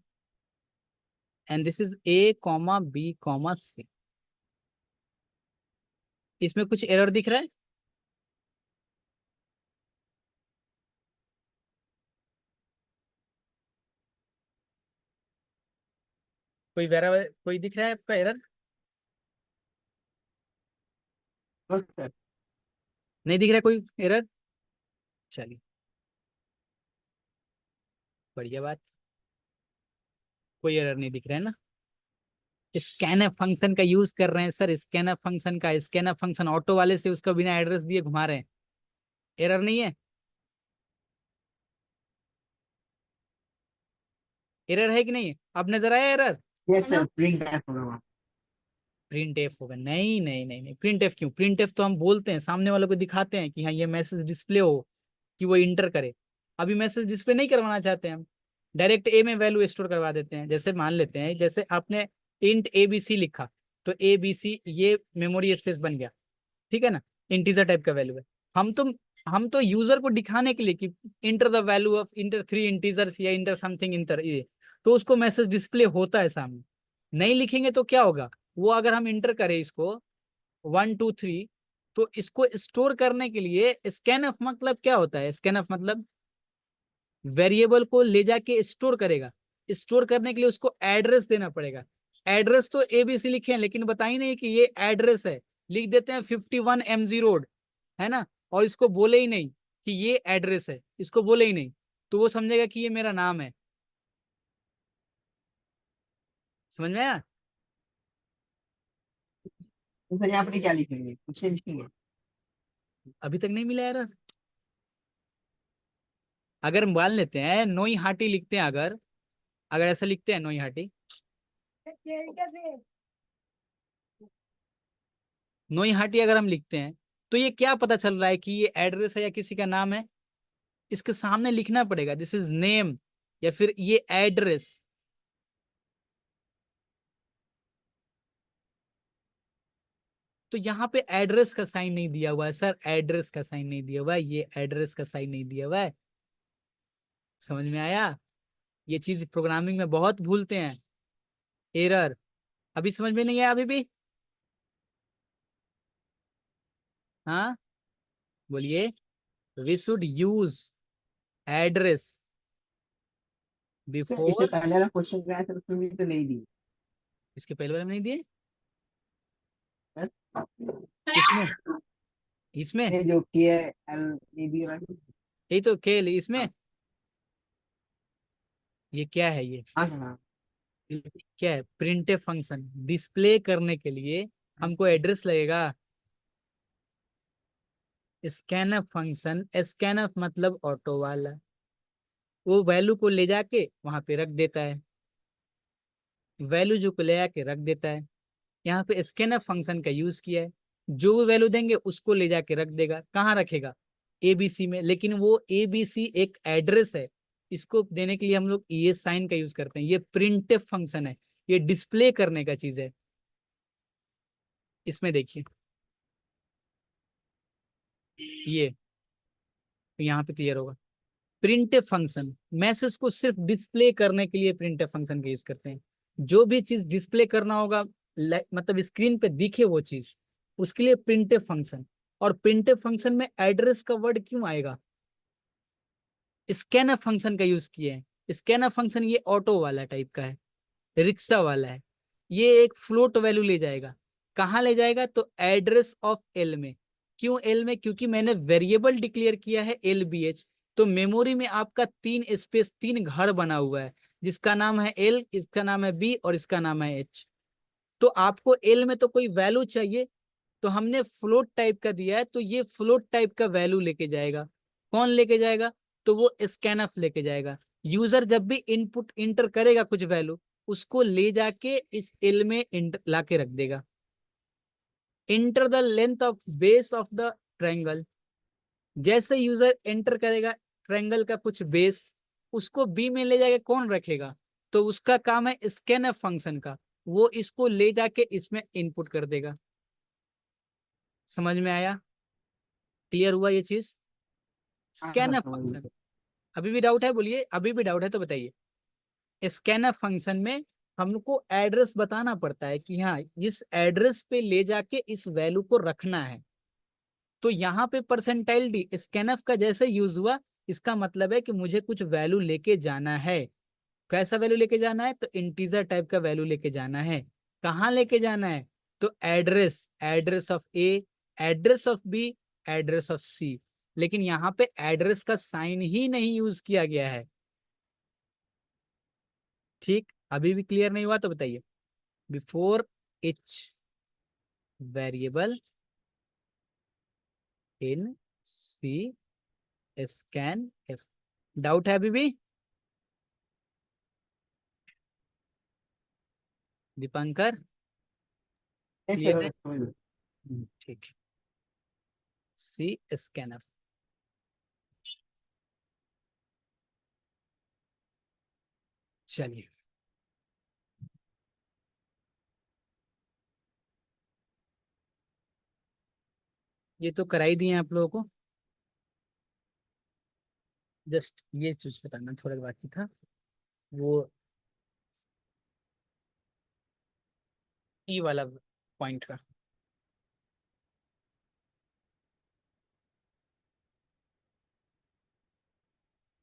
and this is A comma B comma C. इसमें कुछ एरर दिख रहा है। कोई वेरिएबल कोई दिख रहा है आपका एरर? बस सर। नहीं दिख रहा है कोई एरर? चलिए, बढ़िया बात, कोई एरर नहीं दिख रहा है ना। स्कैनफ फंक्शन का यूज कर रहे हैं सर, स्कैनफ फंक्शन का, स्कैनफ फंक्शन ऑटो वाले से उसका बिना एड्रेस दिए घुमा रहे हैं, एरर नहीं है? एरर है कि नहीं? अब नजर आया error? Yes sir, print back होगा वहाँ। प्रिंट एफ होगा? नहीं नहीं नहीं नहीं, प्रिंट एफ क्यों? प्रिंट एफ तो हम बोलते हैं, सामने वालों को दिखाते हैं कि हाँ ये मैसेज डिस्प्ले हो, कि वो इंटर करे। अभी मैसेज डिस्प्ले नहीं करवाना चाहते हैं हम, डायरेक्ट ए में वैल्यू स्टोर करवा देते हैं। जैसे मान लेते हैं, जैसे आपने इंट ए बी सी लिखा, तो ए बी सी ये मेमोरी स्पेस बन गया, ठीक है ना, इंटीजर टाइप का वैल्यू है। हम तो यूजर को दिखाने के लिए कि enter the value of inter 3 integers या इंटर समथिंग इंटर ये, तो उसको मैसेज डिस्प्ले होता है सामने। नहीं लिखेंगे तो क्या होगा, वो अगर हम इंटर करें इसको 1 2 3, तो इसको स्टोर करने के लिए स्कैनफ मतलब क्या होता है? स्कैनफ मतलब वेरिएबल को ले जाके स्टोर करेगा। स्टोर करने के लिए उसको एड्रेस देना पड़ेगा। एड्रेस तो एबीसी लिखे हैं, लेकिन बताई नहीं कि ये एड्रेस है। लिख देते हैं 51 MG रोड, है ना, और इसको बोले ही नहीं कि ये एड्रेस है, इसको बोले ही नहीं, तो वो समझेगा कि ये मेरा नाम है। समझ में आया? तो सर यहाँ पर क्या लिखेंगे, कुछ नहीं लिखेंगे? अभी तक नहीं मिला यार। अगर मान लेते हैं नोई हाटी लिखते हैं, अगर अगर ऐसा लिखते हैं नोई हाटी, नोई हाटी अगर हम लिखते हैं, तो ये क्या पता चल रहा है कि ये एड्रेस है या किसी का नाम है? इसके सामने लिखना पड़ेगा दिस इज नेम, या फिर ये एड्रेस। तो यहाँ पे एड्रेस का साइन नहीं दिया हुआ है सर, एड्रेस का साइन नहीं दिया हुआ है, ये एड्रेस का साइन नहीं दिया हुआ है। समझ में आया? ये चीज प्रोग्रामिंग में बहुत भूलते हैं, एरर। अभी समझ में नहीं आया अभी भी? हाँ, बोलिए। We should use address sir इससे बिफोर। पहले वाला क्वेश्चन क्या है सर, उसमें भी तो नहीं दी। इसके पहले वाले में नहीं दिए? सर इसमें? इसमें ये जो किया है एल ए बी वाला। यही तो खेल इसमें। हाँ। ये क्या है ये? हाँ सर, हाँ। ये क्या है? प्रिंटफ फंक्शन डिस्प्ले करने के लिए हमको एड्रेस लगेगा। स्कैनफ फंक्शन, स्कैनफ मतलब ऑटो वाला, वो वैल्यू को ले जाके वहां पे रख देता है, वैल्यू जो को ले जाके रख देता है। यहाँ पे स्कैनफ फंक्शन का यूज किया है, जो भी वैल्यू देंगे उसको ले जाके रख देगा। कहाँ रखेगा? एबीसी में, लेकिन वो एबीसी एक एड्रेस है, इसको देने के लिए हम लोग ये साइन का यूज करते हैं। ये प्रिंटफ फंक्शन है, ये डिस्प्ले करने का चीज है। इसमें देखिए, ये यहाँ पे क्लियर होगा। प्रिंटफ फंक्शन मैसेज को सिर्फ डिस्प्ले करने के लिए प्रिंटफ फंक्शन का यूज करते हैं। जो भी चीज डिस्प्ले करना होगा, मतलब स्क्रीन पे दिखे वो चीज, उसके लिए प्रिंटफ फंक्शन। और प्रिंटफ फंक्शन में एड्रेस का वर्ड क्यों आएगा? स्कैनफ फंक्शन का यूज किए हैं। स्कैनफ फंक्शन ये ऑटो वाला टाइप का है, रिक्शा वाला है। ये एक फ्लोट वैल्यू ले जाएगा। कहाँ ले जाएगा? तो एड्रेस ऑफ एल में। क्यों एल में? क्योंकि मैंने वेरिएबल डिक्लेयर किया है एल बी एच। तो मेमोरी में आपका 3 स्पेस 3 घर बना हुआ है, जिसका नाम है एल, इसका नाम है बी और इसका नाम है एच। तो आपको एल में तो कोई वैल्यू चाहिए, तो हमने फ्लोट टाइप का दिया है, तो ये फ्लोट टाइप का वैल्यू लेके जाएगा। कौन लेके जाएगा? तो वो स्कैनफ लेके जाएगा। यूजर जब भी इनपुट इंटर करेगा कुछ वैल्यू, उसको ले जाके इस एल में ला के रख देगा। Inter the length of base of the triangle, जैसे यूजर एंटर करेगा ट्रायंगल का कुछ बेस, उसको बी में ले जाके कौन रखेगा? तो उसका काम है स्कैनफ फंक्शन का, वो इसको ले जाके इसमें इनपुट कर देगा। समझ में आया? क्लियर हुआ ये चीज? हाँ सर, स्कैनफ समझ फंक्शन। लीजिए। अभी भी डाउट है? बोलिए, अभी भी डाउट है तो बताइए। स्कैनफ फंक्शन में हमको एड्रेस बताना पड़ता है कि हाँ इस एड्रेस पे ले जाके इस वैल्यू को रखना है। तो यहाँ पे परसेंटाइल डी स्कैनफ का जैसे यूज हुआ, इसका मतलब है कि मुझे कुछ वैल्यू लेके जाना है। कैसा वैल्यू लेके जाना है? तो इंटीजर टाइप का वैल्यू लेके जाना है। कहाँ लेके जाना है? तो address, address of A, address of B, address of C. लेकिन यहाँ पे एड्रेस का साइन ही नहीं यूज किया गया है। ठीक, अभी भी क्लियर नहीं हुआ तो बताइए। Before each variable in C scanf. Doubt है अभी भी दीपांकर? नहीं क्लियर सर, है? मैं समझ गया। ठीक है, सी स्कैन एफ। चलिए, ये तो करा ही दिए आप लोगों को। जस्ट ये चीज बताना थोड़ा बाकी था, वो ई वाला पॉइंट का।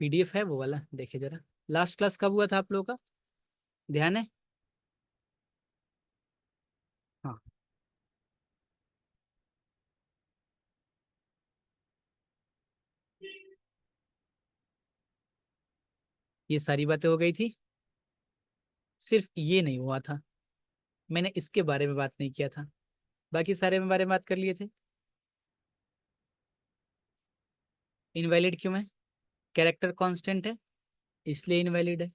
पीडीएफ है वो वाला, देखिए जरा। लास्ट क्लास कब हुआ था आप लोगों का, ध्यान है? हाँ, ये सारी बातें हो गई थी। सिर्फ ये नहीं हुआ था, मैंने इसके बारे में बात नहीं किया था, बाकी सारे में बारे में बात कर लिए थे। इनवैलिड क्यों है? कैरेक्टर कांस्टेंट है इसलिए इनवैलिड है।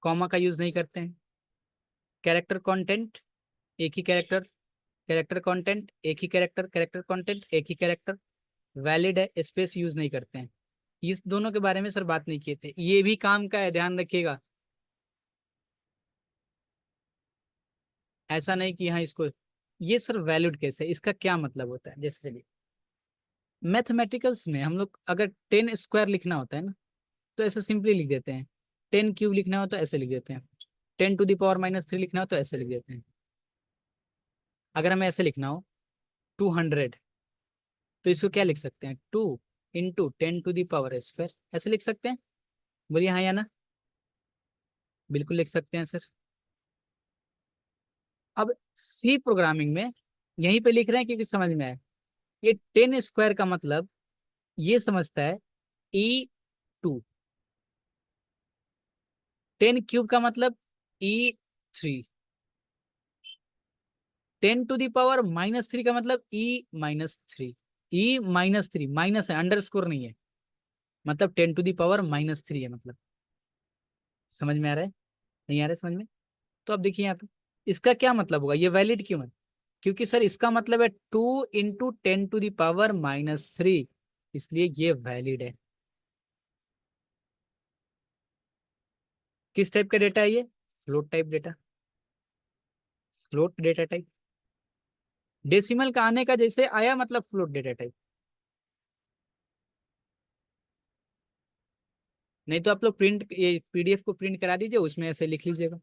कॉमा का यूज नहीं करते हैं। कैरेक्टर कंटेंट एक ही कैरेक्टर, कैरेक्टर कंटेंट एक ही कैरेक्टर, कैरेक्टर कंटेंट एक ही कैरेक्टर। वैलिड है, स्पेस यूज नहीं करते हैं। इस दोनों के बारे में सर बात नहीं किए थे, ये भी काम का है, ध्यान रखिएगा। ऐसा नहीं कि हाँ इसको, ये सर वैलिड कैसे, इसका क्या मतलब होता है? जैसे चलिए, मैथमेटिकल्स में हम लोग अगर 10 स्क्वायर लिखना होता है ना, तो ऐसे सिंपली लिख देते हैं। 10 क्यूब लिखना हो तो ऐसे लिख देते हैं। 10⁻³ लिखना हो तो ऐसे लिख देते हैं। अगर हमें ऐसे लिखना हो 200, तो इसको क्या लिख सकते हैं? 2 × 10⁻², ऐसे लिख सकते हैं। बोलिए हाँ या ना। बिल्कुल लिख सकते हैं सर। अब सी प्रोग्रामिंग में यहीं पे लिख रहे हैं क्योंकि समझ में आए। ये 10 स्क्वायर का मतलब ये समझता है E2। 10 क्यूब का मतलब E3। 10⁻³ का मतलब E-3। E-3 माइनस है, अंडरस्कोर नहीं है, मतलब 10⁻³ है मतलब। समझ में आ रहा है? नहीं आ रहा है समझ में? तो अब देखिए यहाँ पे इसका क्या मतलब होगा, ये वैलिड क्यों है? क्योंकि सर इसका मतलब है 2 × 10⁻³ इसलिए ये वैलिड है। किस टाइप का डेटा है ये? Float type data, float data type. Decimal का आने का जैसे आया मतलब फ्लोट डेटा टाइप। नहीं तो आप लोग प्रिंट, ये पीडीएफ को प्रिंट करा दीजिए, उसमें ऐसे लिख लीजिएगा।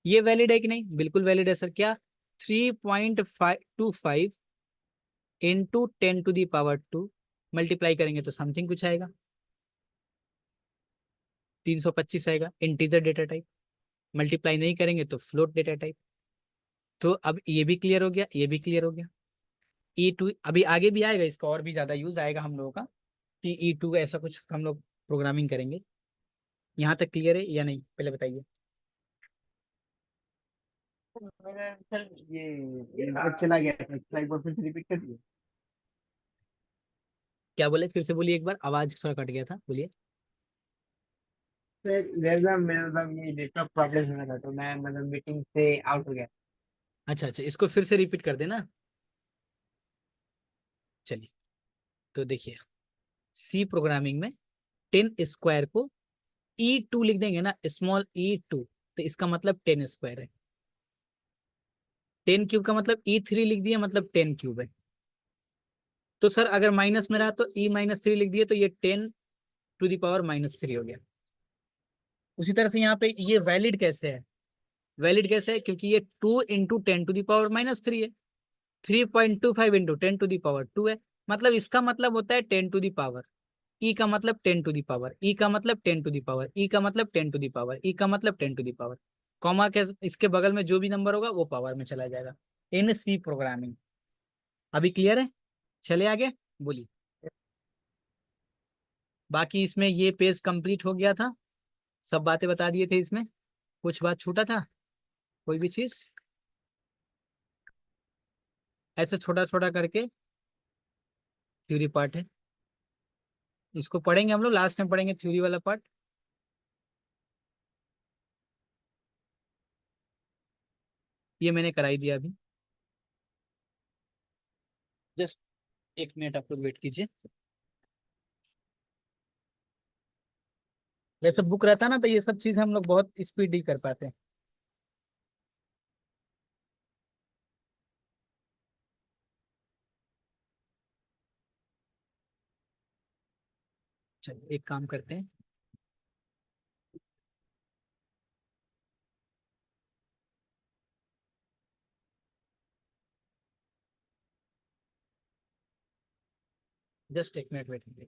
ये वैलिड है कि नहीं? बिल्कुल वैलिड है सर। क्या? 3.25 × 10⁻², मल्टीप्लाई करेंगे तो समथिंग कुछ आएगा, 325 आएगा। इंटीजर डेटा टाइप, मल्टीप्लाई नहीं करेंगे तो फ्लोट डेटा टाइप। तो अब ये भी क्लियर हो गया, ये भी क्लियर हो गया। E2 अभी आगे भी आएगा, इसका और भी ज्यादा यूज आएगा हम लोगों का, कि E2 ऐसा कुछ हम लोग प्रोग्रामिंग करेंगे। यहाँ तक क्लियर है या नहीं, पहले बताइए। मेरा सर ये नेटवर्क चला गया था, थोड़ा एक बार फिर से रिपीट कर दिए। क्या बोले? फिर से बोलिए एक बार, आवाज थोड़ा कट गया था, बोलिए। सर इधर ना मेरा मतलब ये नेटवर्क प्रॉब्लम हो रहा था, तो मैं मतलब मीटिंग से आउट हो गया। अच्छा अच्छा, इसको फिर से रिपीट कर देना। चलिए, तो देखिए, सी प्रोग्रामिंग में 10 स्क्वायर को E2 लिख देंगे ना, स्मॉल E2, तो इसका मतलब 10 स्क्वायर है। 10 क्यूब का मतलब E3 लिख दिया, मतलब 10 क्यूब है। तो सर अगर माइनस में रहा तो E-3 लिख दिए, तो ये 10⁻³ हो गया। उसी तरह से यहाँ पे ये वैलिड कैसे है? वैलिड कैसे है? क्योंकि ये 2 × 10⁻³ है। 3.25 × 10⁻² है, मतलब इसका मतलब होता है 10 टू दी पावर। ई का मतलब 10 टू दी पावर, ई का मतलब 10 टू दी पावर, ई का मतलब 10 टू दी पावर, ई का मतलब 10 टू दी पावर, कॉमा के इसके बगल में जो भी नंबर होगा वो पावर में चला जाएगा। इन सी प्रोग्रामिंग। अभी क्लियर है? चले आगे, बोलिए। बाकी इसमें ये पेज कंप्लीट हो गया था, सब बातें बता दिए थे इसमें, कुछ बात छूटा था कोई भी चीज? ऐसे छोटा छोटा करके थ्योरी पार्ट है, इसको पढ़ेंगे हम लोग, लास्ट में पढ़ेंगे थ्योरी वाला पार्ट। ये मैंने कराई दिया अभी, जस्ट 1 मिनट आप लोग वेट कीजिए। जैसे बुक रहता है ना, तो ये सब चीज हम लोग बहुत स्पीड कर पाते हैं। चलिए एक काम करते हैं, जस्ट 1 मिनट वेट कीजिए।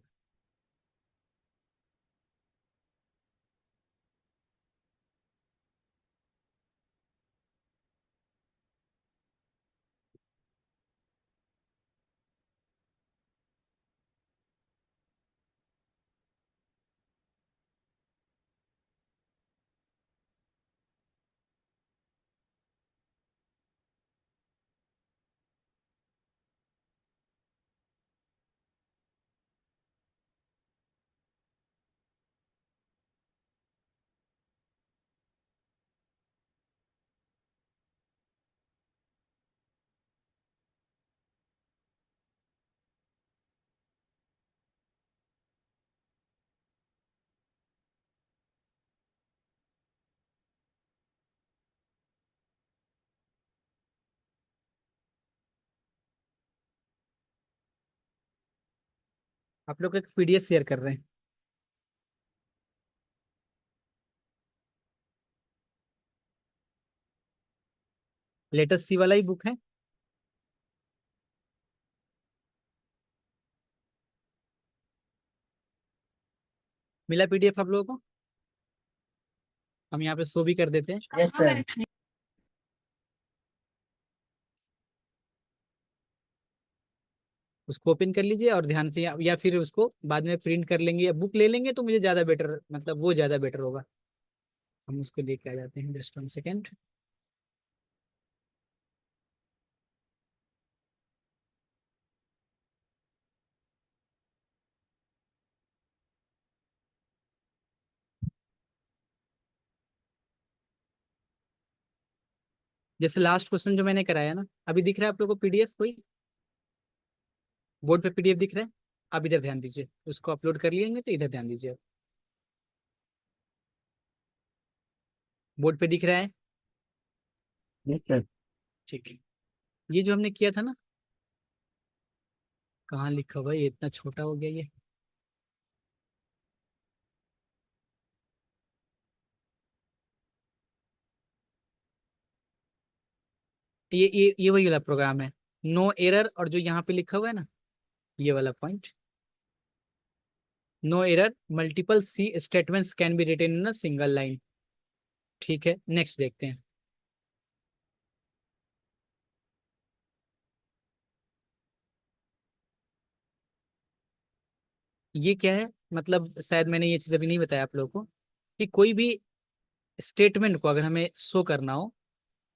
आप लोग एक पीडीएफ शेयर कर रहे हैं, लेटेस्ट सी वाला ही बुक है। मिला पीडीएफ आप लोगों को? हम यहाँ पे शो भी कर देते हैं। Yes sir. उसको ओपन कर लीजिए और ध्यान से, या फिर उसको बाद में प्रिंट कर लेंगे या बुक ले लेंगे तो मुझे ज्यादा बेटर, मतलब वो ज्यादा बेटर होगा। हम उसको लेके आ जाते हैं, जस्ट 1 सेकेंड। जैसे लास्ट क्वेश्चन जो मैंने कराया ना, अभी दिख रहा है आप लोगों को पीडीएफ? कोई बोर्ड पे पीडीएफ दिख रहा है? आप इधर ध्यान दीजिए, उसको अपलोड कर लेंगे तो इधर ध्यान दीजिए। बोर्ड पे दिख रहा है? Yes sir. ठीक है। ये जो हमने किया था ना, कहाँ लिखा हुआ है? ये इतना छोटा हो गया ये। ये वही वाला प्रोग्राम है, नो एरर, और जो यहाँ पे लिखा हुआ है ना, ये वाला point, no error, multiple C statements can be written in a single line. ठीक है, नेक्स्ट देखते हैं। ये क्या है, मतलब शायद मैंने ये चीज़ अभी नहीं बताया आप लोगों को, कि कोई भी स्टेटमेंट को अगर हमें शो करना हो,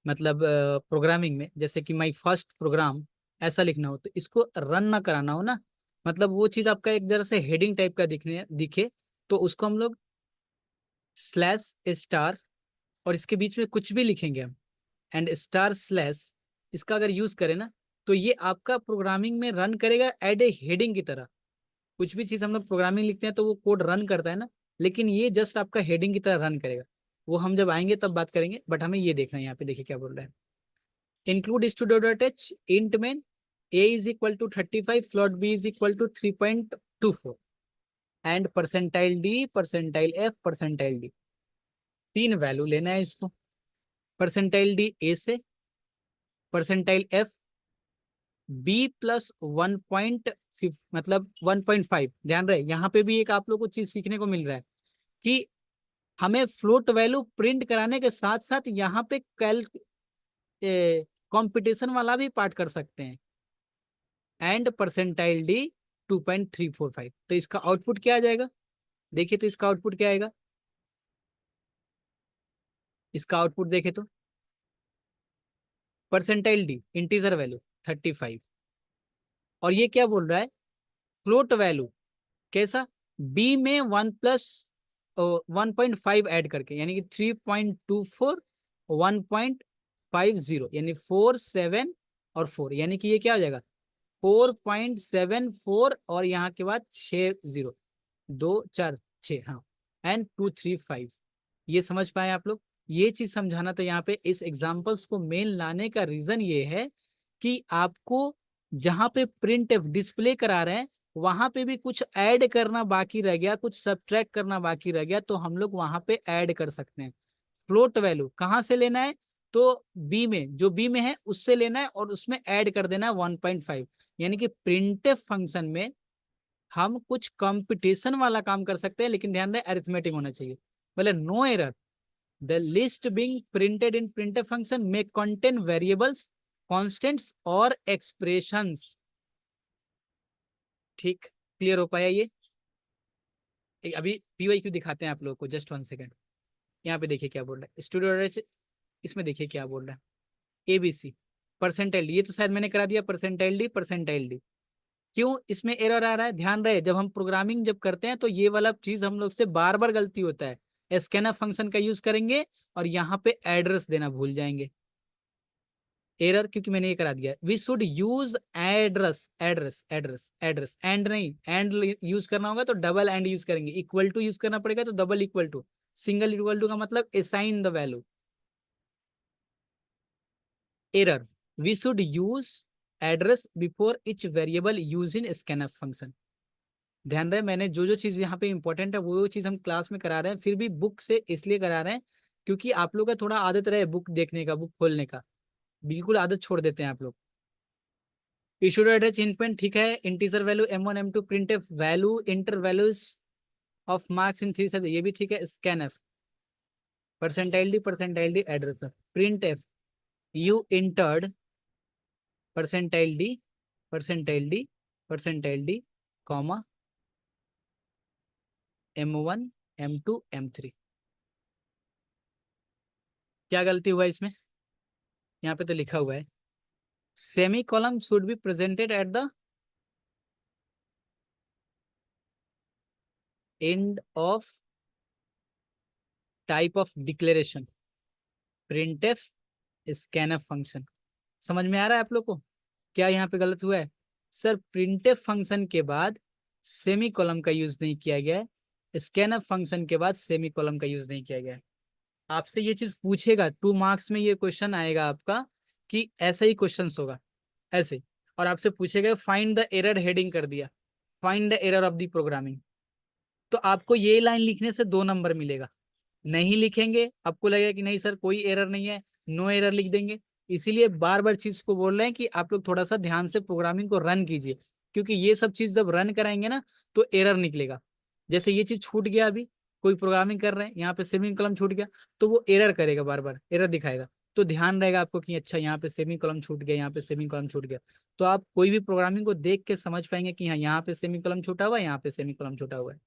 मतलब प्रोग्रामिंग में, जैसे कि माई फर्स्ट प्रोग्राम ऐसा लिखना हो, तो इसको रन ना कराना हो ना, मतलब वो चीज़ आपका एक जरा से हेडिंग टाइप का दिखे, तो उसको हम लोग स्लैश स्टार, और इसके बीच में कुछ भी लिखेंगे हम, एंड स्टार स्लैश, इसका अगर यूज करें ना, तो ये आपका प्रोग्रामिंग में रन करेगा एड ए हेडिंग की तरह। कुछ भी चीज हम लोग प्रोग्रामिंग लिखते हैं तो वो कोड रन करता है ना, लेकिन ये जस्ट आपका हेडिंग की तरह रन करेगा। वो हम जब आएंगे तब बात करेंगे, बट हमें ये देखना है, यहाँ पे देखिए क्या बोल रहा है। Include studio dot H int main A is equal to 35, float B is equal to 3.24, and percentile D, percentile F, percentile D, 3 value लेना है इसको। परसेंटाइल डी ए से, परसेंटाइल एफ बी प्लस मतलब 1.5। ध्यान रहे यहाँ पे भी एक आप लोग को चीज सीखने को मिल रहा है कि हमें फ्लोट वैल्यू प्रिंट कराने के साथ साथ यहाँ पे कंपटीशन वाला भी पार्ट कर सकते हैं। एंड परसेंटाइल डी 2.345, तो इसका आउटपुट क्या आ जाएगा? देखिए तो इसका आउटपुट क्या आएगा? इसका आउटपुट देखे तो परसेंटाइल डी इंटीजर वैल्यू 35, और ये क्या बोल रहा है? फ्लोट वैल्यू कैसा? बी में 1+1.5 ऐड करके, यानी कि 3.24 1.50, यानी 4 7 और 4, यानी कि ये क्या हो जाएगा? 4.74 और यहाँ के बाद 6 0, 2 4 6, हाँ, एंड 2 3 5। ये समझ पाए आप लोग? ये चीज समझाना था यहाँ पे। इस एग्जाम्पल्स को मेन लाने का रीजन ये है कि आपको जहां पे प्रिंट डिस्प्ले करा रहे हैं वहां पे भी कुछ ऐड करना बाकी रह गया, कुछ सब्ट्रैक्ट करना बाकी रह गया, तो हम लोग वहां पे ऐड कर सकते हैं। फ्लोट वैल्यू कहाँ से लेना है? तो बी में, जो बी में है उससे लेना है और उसमें ऐड कर देना है 1.5। यानी कि प्रिंटफ फंक्शन में हम कुछ कंपटीशन वाला काम कर सकते हैं, लेकिन ध्यान रहे अरिथमेटिक होना चाहिए। मतलब no error, the list being printed in printf function में कंटेन वेरिएबल्स, कांस्टेंट्स और एक्सप्रेशंस। ठीक, क्लियर हो पाया ये? अभी पीवाईक्यू दिखाते हैं आप लोगों को, जस्ट 1 सेकेंड। यहाँ पे देखिए क्या बोल रहा है स्टूडियो, इसमें देखिए क्या बोल रहा है। एबीसी परसेंटाइल डी, ये तो शायद मैंने करा दिया परसेंटाइल डी परसेंटाइल डी। क्यों इसमें एरर आ रहा है? ध्यान रहे जब हम प्रोग्रामिंग जब करते हैं तो ये वाला चीज हम लोग से बार बार गलती होता है। स्कैनफ फंक्शन का यूज करेंगे और यहाँ पे एड्रेस देना भूल जाएंगे। एरर क्योंकि मैंने ये करा दिया। We should use address address address address, and नहीं, एंड यूज करना होगा तो डबल एंड यूज करेंगे। इक्वल टू यूज करना पड़ेगा तो double equal to. Single equal to का मतलब assign the value. Error, we should use address before each variable use in scanf function. ध्यान रहे मैंने जो जो चीज यहाँ पे इंपॉर्टेंट है वो चीज हम क्लास में करा रहे हैं, फिर भी बुक से इसलिए करा रहे हैं क्योंकि आप लोग का थोड़ा आदत रहे बुक देखने का, बुक खोलने का। बिल्कुल आदत छोड़ देते हैं आप लोग। इशूड एड्रेस इनपेंट, ठीक है। Integer value m1 m2 print F value inter values of marks in 3 से, ये भी ठीक है। Scan F percentile D address print F you entered percentile D percentile D percentile D comma m1 m2 m3। क्या गलती हुआ इसमें? यहाँ पे तो लिखा हुआ है semi column should be presented at the end of type of declaration printf scanf function. समझ में आ रहा है आप लोग को क्या यहाँ पे गलत हुआ है? सर प्रिंटफ फंक्शन के बाद सेमी कॉलम का यूज नहीं किया गया है, स्कैनफ फंक्शन के बाद सेमी कॉलम का यूज नहीं किया गया है। आपसे ये चीज पूछेगा 2 मार्क्स में, ये क्वेश्चन आएगा आपका कि ऐसा ही क्वेश्चन होगा ऐसे, और आपसे पूछेगा फाइंड द एरर, हेडिंग कर दिया find the error of the programming, तो आपको ये लाइन लिखने से 2 नंबर मिलेगा। नहीं लिखेंगे आपको लगेगा कि नहीं सर कोई एरर नहीं है, नो एरर लिख देंगे। इसीलिए बार बार चीज को बोल रहे हैं कि आप लोग थोड़ा सा ध्यान से प्रोग्रामिंग को रन कीजिए, क्योंकि ये सब चीज जब रन कराएंगे ना तो एरर निकलेगा। जैसे ये चीज छूट गया, अभी कोई प्रोग्रामिंग कर रहे हैं यहाँ पे सेमी कॉलम छूट गया तो वो एरर करेगा, बार बार एरर दिखाएगा। तो ध्यान रहेगा आपको कि अच्छा यहाँ पे सेमी कॉलम छूट गया, यहाँ पे सेमी कॉलम छूट गया। तो आप कोई भी प्रोग्रामिंग को देख के समझ पाएंगे कि हाँ यहाँ पे सेमी कॉलम छूटा हुआ है, यहाँ पे सेमी कॉलम छूटा हुआ है।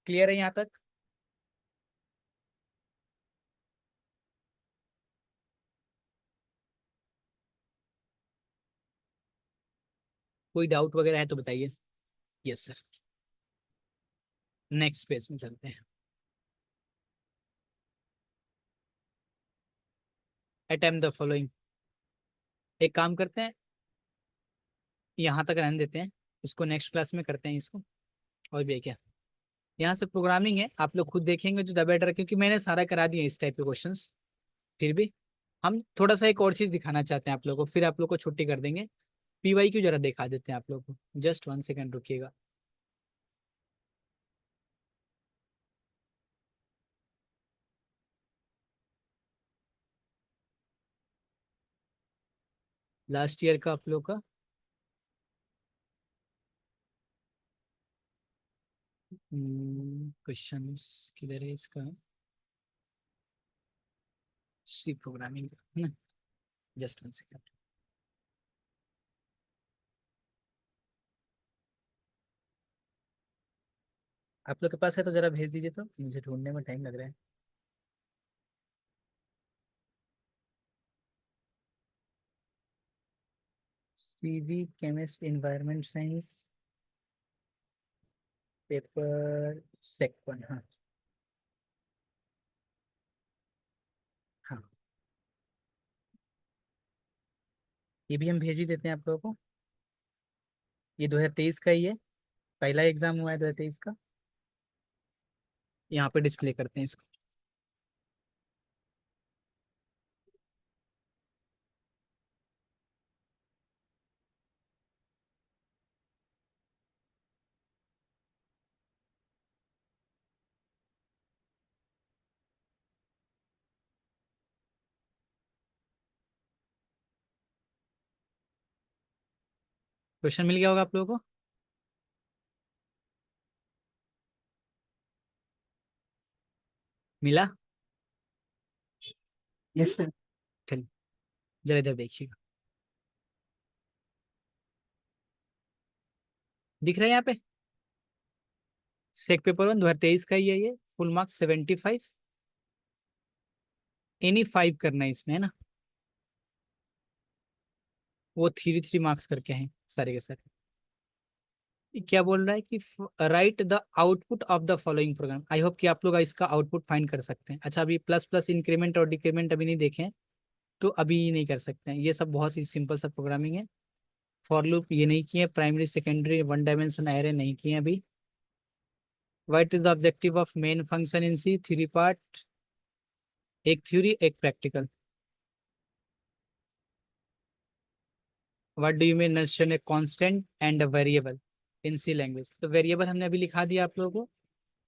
क्लियर है यहाँ तक? कोई डाउट वगैरह है तो बताइए। यस सर, नेक्स्ट पेज में चलते हैं। Attempt the following. एक काम करते हैं, यहाँ तक रहने देते हैं, इसको नेक्स्ट क्लास में करते हैं इसको। और भी है क्या? यहाँ से प्रोग्रामिंग है, आप लोग खुद देखेंगे तो ज़्यादा बेटर है, क्योंकि मैंने सारा करा दिया इस टाइप के क्वेश्चंस। फिर भी हम थोड़ा सा एक और चीज़ दिखाना चाहते हैं आप लोगों को, फिर आप लोग को छुट्टी कर देंगे। पीवाई क्यू जरा दिखा देते हैं आप लोग को, जस्ट 1 सेकेंड रुकिएगा। लास्ट ईयर का आप लोग का क्वेश्चंस किधर है इसका? सी प्रोग्रामिंग है ना? Just one second. आप लोग के पास है तो जरा भेज दीजिए, तो मुझे ढूंढने में टाइम लग रहा है। CV chemist environment science paper sec 1। हाँ हाँ, ये भी हम भेज ही देते हैं आप लोगों को। ये 2023 का ही है, पहला एग्जाम हुआ है 2023 का। यहाँ पे डिस्प्ले करते हैं इसको। क्वेश्चन मिल गया होगा आप लोगों को। मिला? Yes sir. चलिए जरा इधर देखिएगा, दिख रहा है यहाँ पे। सेक पेपर 1 2023 का ही है ये। Full marks 75। एनी 5 करना है इसमें, है ना? वो 3 मार्क्स करके हैं सारे के सारे। ये क्या बोल रहा है कि right the output of the following programme. I hope कि आप लोग इसका आउटपुट फाइंड कर सकते हैं। अच्छा, अभी प्लस प्लस इंक्रीमेंट और डिक्रीमेंट अभी नहीं देखे हैं, तो अभी नहीं कर सकते हैं। ये सब बहुत ही सिंपल सा प्रोग्रामिंग है। फॉर लूप ये नहीं किए, primary secondary one dimension array नहीं किए अभी। What is the objective of main function in C? 3 part, एक थ्योरी एक practical. What do you mean notion a constant and a variable in C language? तो वेरिएबल हमने अभी लिखा दिया आप लोगों को,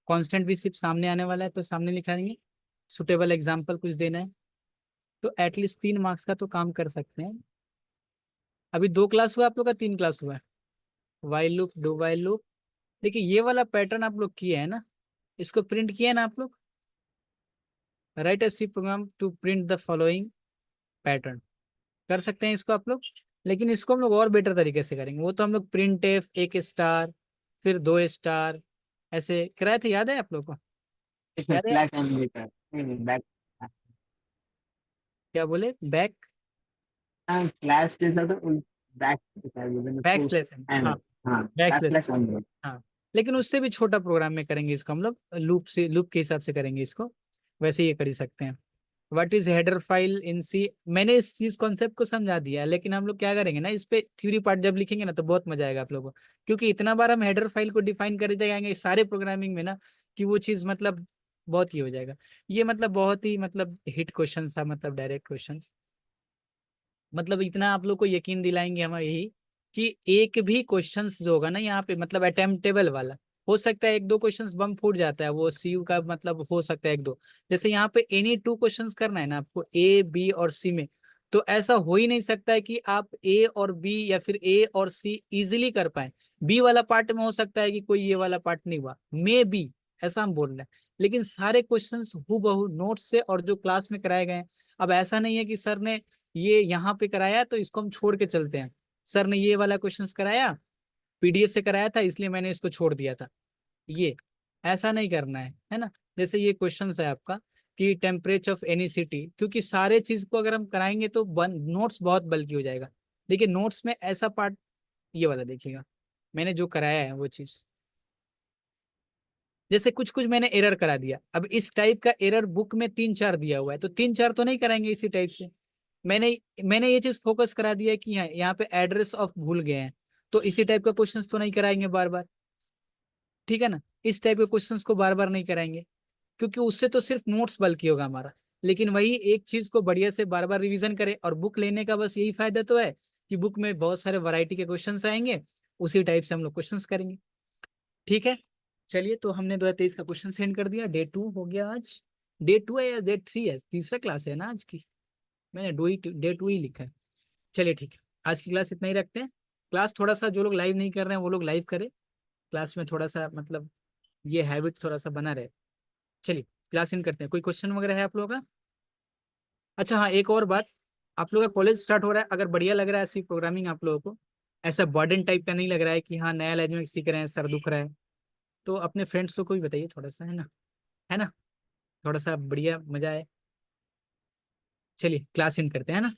कांस्टेंट भी सिर्फ सामने आने वाला है तो सामने लिखा देंगे। सुटेबल एग्जाम्पल कुछ देना है, तो एटलीस्ट 3 मार्क्स का तो काम कर सकते हैं। अभी 2 क्लास हुआ आप लोग का, 3 क्लास हुआ है? While loop, do while loop. देखिए ये वाला पैटर्न आप लोग किए हैं ना, इसको प्रिंट किए हैं ना आप लोग। Write a C program to print the following pattern. कर सकते हैं इसको आप लोग, लेकिन इसको हम लोग और बेटर तरीके से करेंगे। वो तो हम लोग प्रिंट एफ 1 स्टार, फिर 2 स्टार, ऐसे कराए थे, याद है आप लोग को? इसमें याद है? स्लैश एन लेकर नहीं बैक। क्या बोले? बैक? हाँ स्लैश जैसा तो बैक बैक उसको स्लैश। एंड। हाँ, हाँ back back slash. Slash n. हाँ, लेकिन उससे भी छोटा प्रोग्राम में करेंगे इसको हम लोग, लूप से, लूप के हिसाब से करेंगे इसको। वैसे ये कर ही सकते हैं। What is header file in C? मैंने इस चीज कॉन्सेप्ट को समझा दिया, लेकिन हम लोग क्या करेंगे ना, इस पे थ्योरी पार्ट जब लिखेंगे ना तो बहुत मजा आएगा आप लोगों को। क्योंकि इतना बार हम हेडर फाइल को डिफाइन करते जाएंगे सारे प्रोग्रामिंग में ना, कि वो चीज मतलब बहुत ही हो जाएगा। ये मतलब बहुत ही मतलब हिट क्वेश्चन था, मतलब डायरेक्ट क्वेश्चन। मतलब इतना आप लोग को यकीन दिलाएंगे हम यही, कि एक भी क्वेश्चंस जो होगा ना यहाँ पे, मतलब अटेम्प्टेबल वाला, हो सकता है 1-2 क्वेश्चंस बम फूट जाता है, वो सीयू का मतलब हो सकता है 1-2। जैसे यहाँ पे एनी 2 क्वेश्चंस करना है ना आपको, ए बी और सी में, तो ऐसा हो ही नहीं सकता है कि आप ए और बी या फिर ए और सी इजीली कर पाए। बी वाला पार्ट में हो सकता है कि कोई ये वाला पार्ट नहीं हुआ, मे बी, ऐसा हम बोल रहे हैं। लेकिन सारे क्वेश्चंस हूबहू नोट से और जो क्लास में कराए गए हैं। अब ऐसा नहीं है कि सर ने ये यहाँ पे कराया तो इसको हम छोड़ के चलते हैं। सर ने ये वाला क्वेश्चंस कराया, पीडीएफ से कराया था, इसलिए मैंने इसको छोड़ दिया था। ये ऐसा नहीं करना है ना? जैसे ये क्वेश्चंस है आपका कि टेम्परेचर ऑफ एनी सिटी, क्योंकि सारे चीज को अगर हम कराएंगे तो नोट्स बहुत बल्कि हो जाएगा। देखिए नोट्स में ऐसा पार्ट, ये वाला देखिएगा, मैंने जो कराया है वो चीज। जैसे कुछ कुछ मैंने एरर करा दिया, अब इस टाइप का एरर बुक में 3-4 दिया हुआ है, तो 3-4 तो नहीं कराएंगे इसी टाइप से। मैंने मैंने ये चीज फोकस करा दिया कि हाँ यहाँ पे एड्रेस ऑफ भूल गए हैं, तो इसी टाइप का क्वेश्चंस तो नहीं कराएंगे बार बार। ठीक है ना? इस टाइप के क्वेश्चंस को बार बार नहीं कराएंगे, क्योंकि उससे तो सिर्फ नोट्स बल्कि होगा हमारा। लेकिन वही एक चीज को बढ़िया से बार बार रिवीजन करें, और बुक लेने का बस यही फायदा तो है कि बुक में बहुत सारे वैरायटी के क्वेश्चंस आएंगे, उसी टाइप से हम लोग क्वेश्चंस करेंगे। ठीक है, चलिए तो हमने 2023 का क्वेश्चन सेंड कर दिया। डे 2 हो गया आज। डे 2 है या डे 3 है? तीसरा क्लास है ना आज की? मैंने डे 2 ही लिखा है। चलिए ठीक है, आज की क्लास इतना ही रखते हैं। क्लास थोड़ा सा जो लोग लाइव नहीं कर रहे हैं वो लोग लाइव करें। क्लास में थोड़ा सा मतलब ये हैबिट थोड़ा सा बना रहे। चलिए क्लास इन करते हैं। कोई क्वेश्चन वगैरह है आप लोगों का? अच्छा हाँ, एक और बात, आप लोगों का कॉलेज स्टार्ट हो रहा है, अगर बढ़िया लग रहा है ऐसी प्रोग्रामिंग आप लोगों को, ऐसा बर्डन टाइप का नहीं लग रहा है कि हाँ नया लैंग्वेज सीख रहे हैं सर दुख रहा है, तो अपने फ्रेंड्स लोग को भी बताइए थोड़ा सा, है ना? है ना? थोड़ा सा बढ़िया मजा आए। चलिए क्लास इन करते हैं, है ना?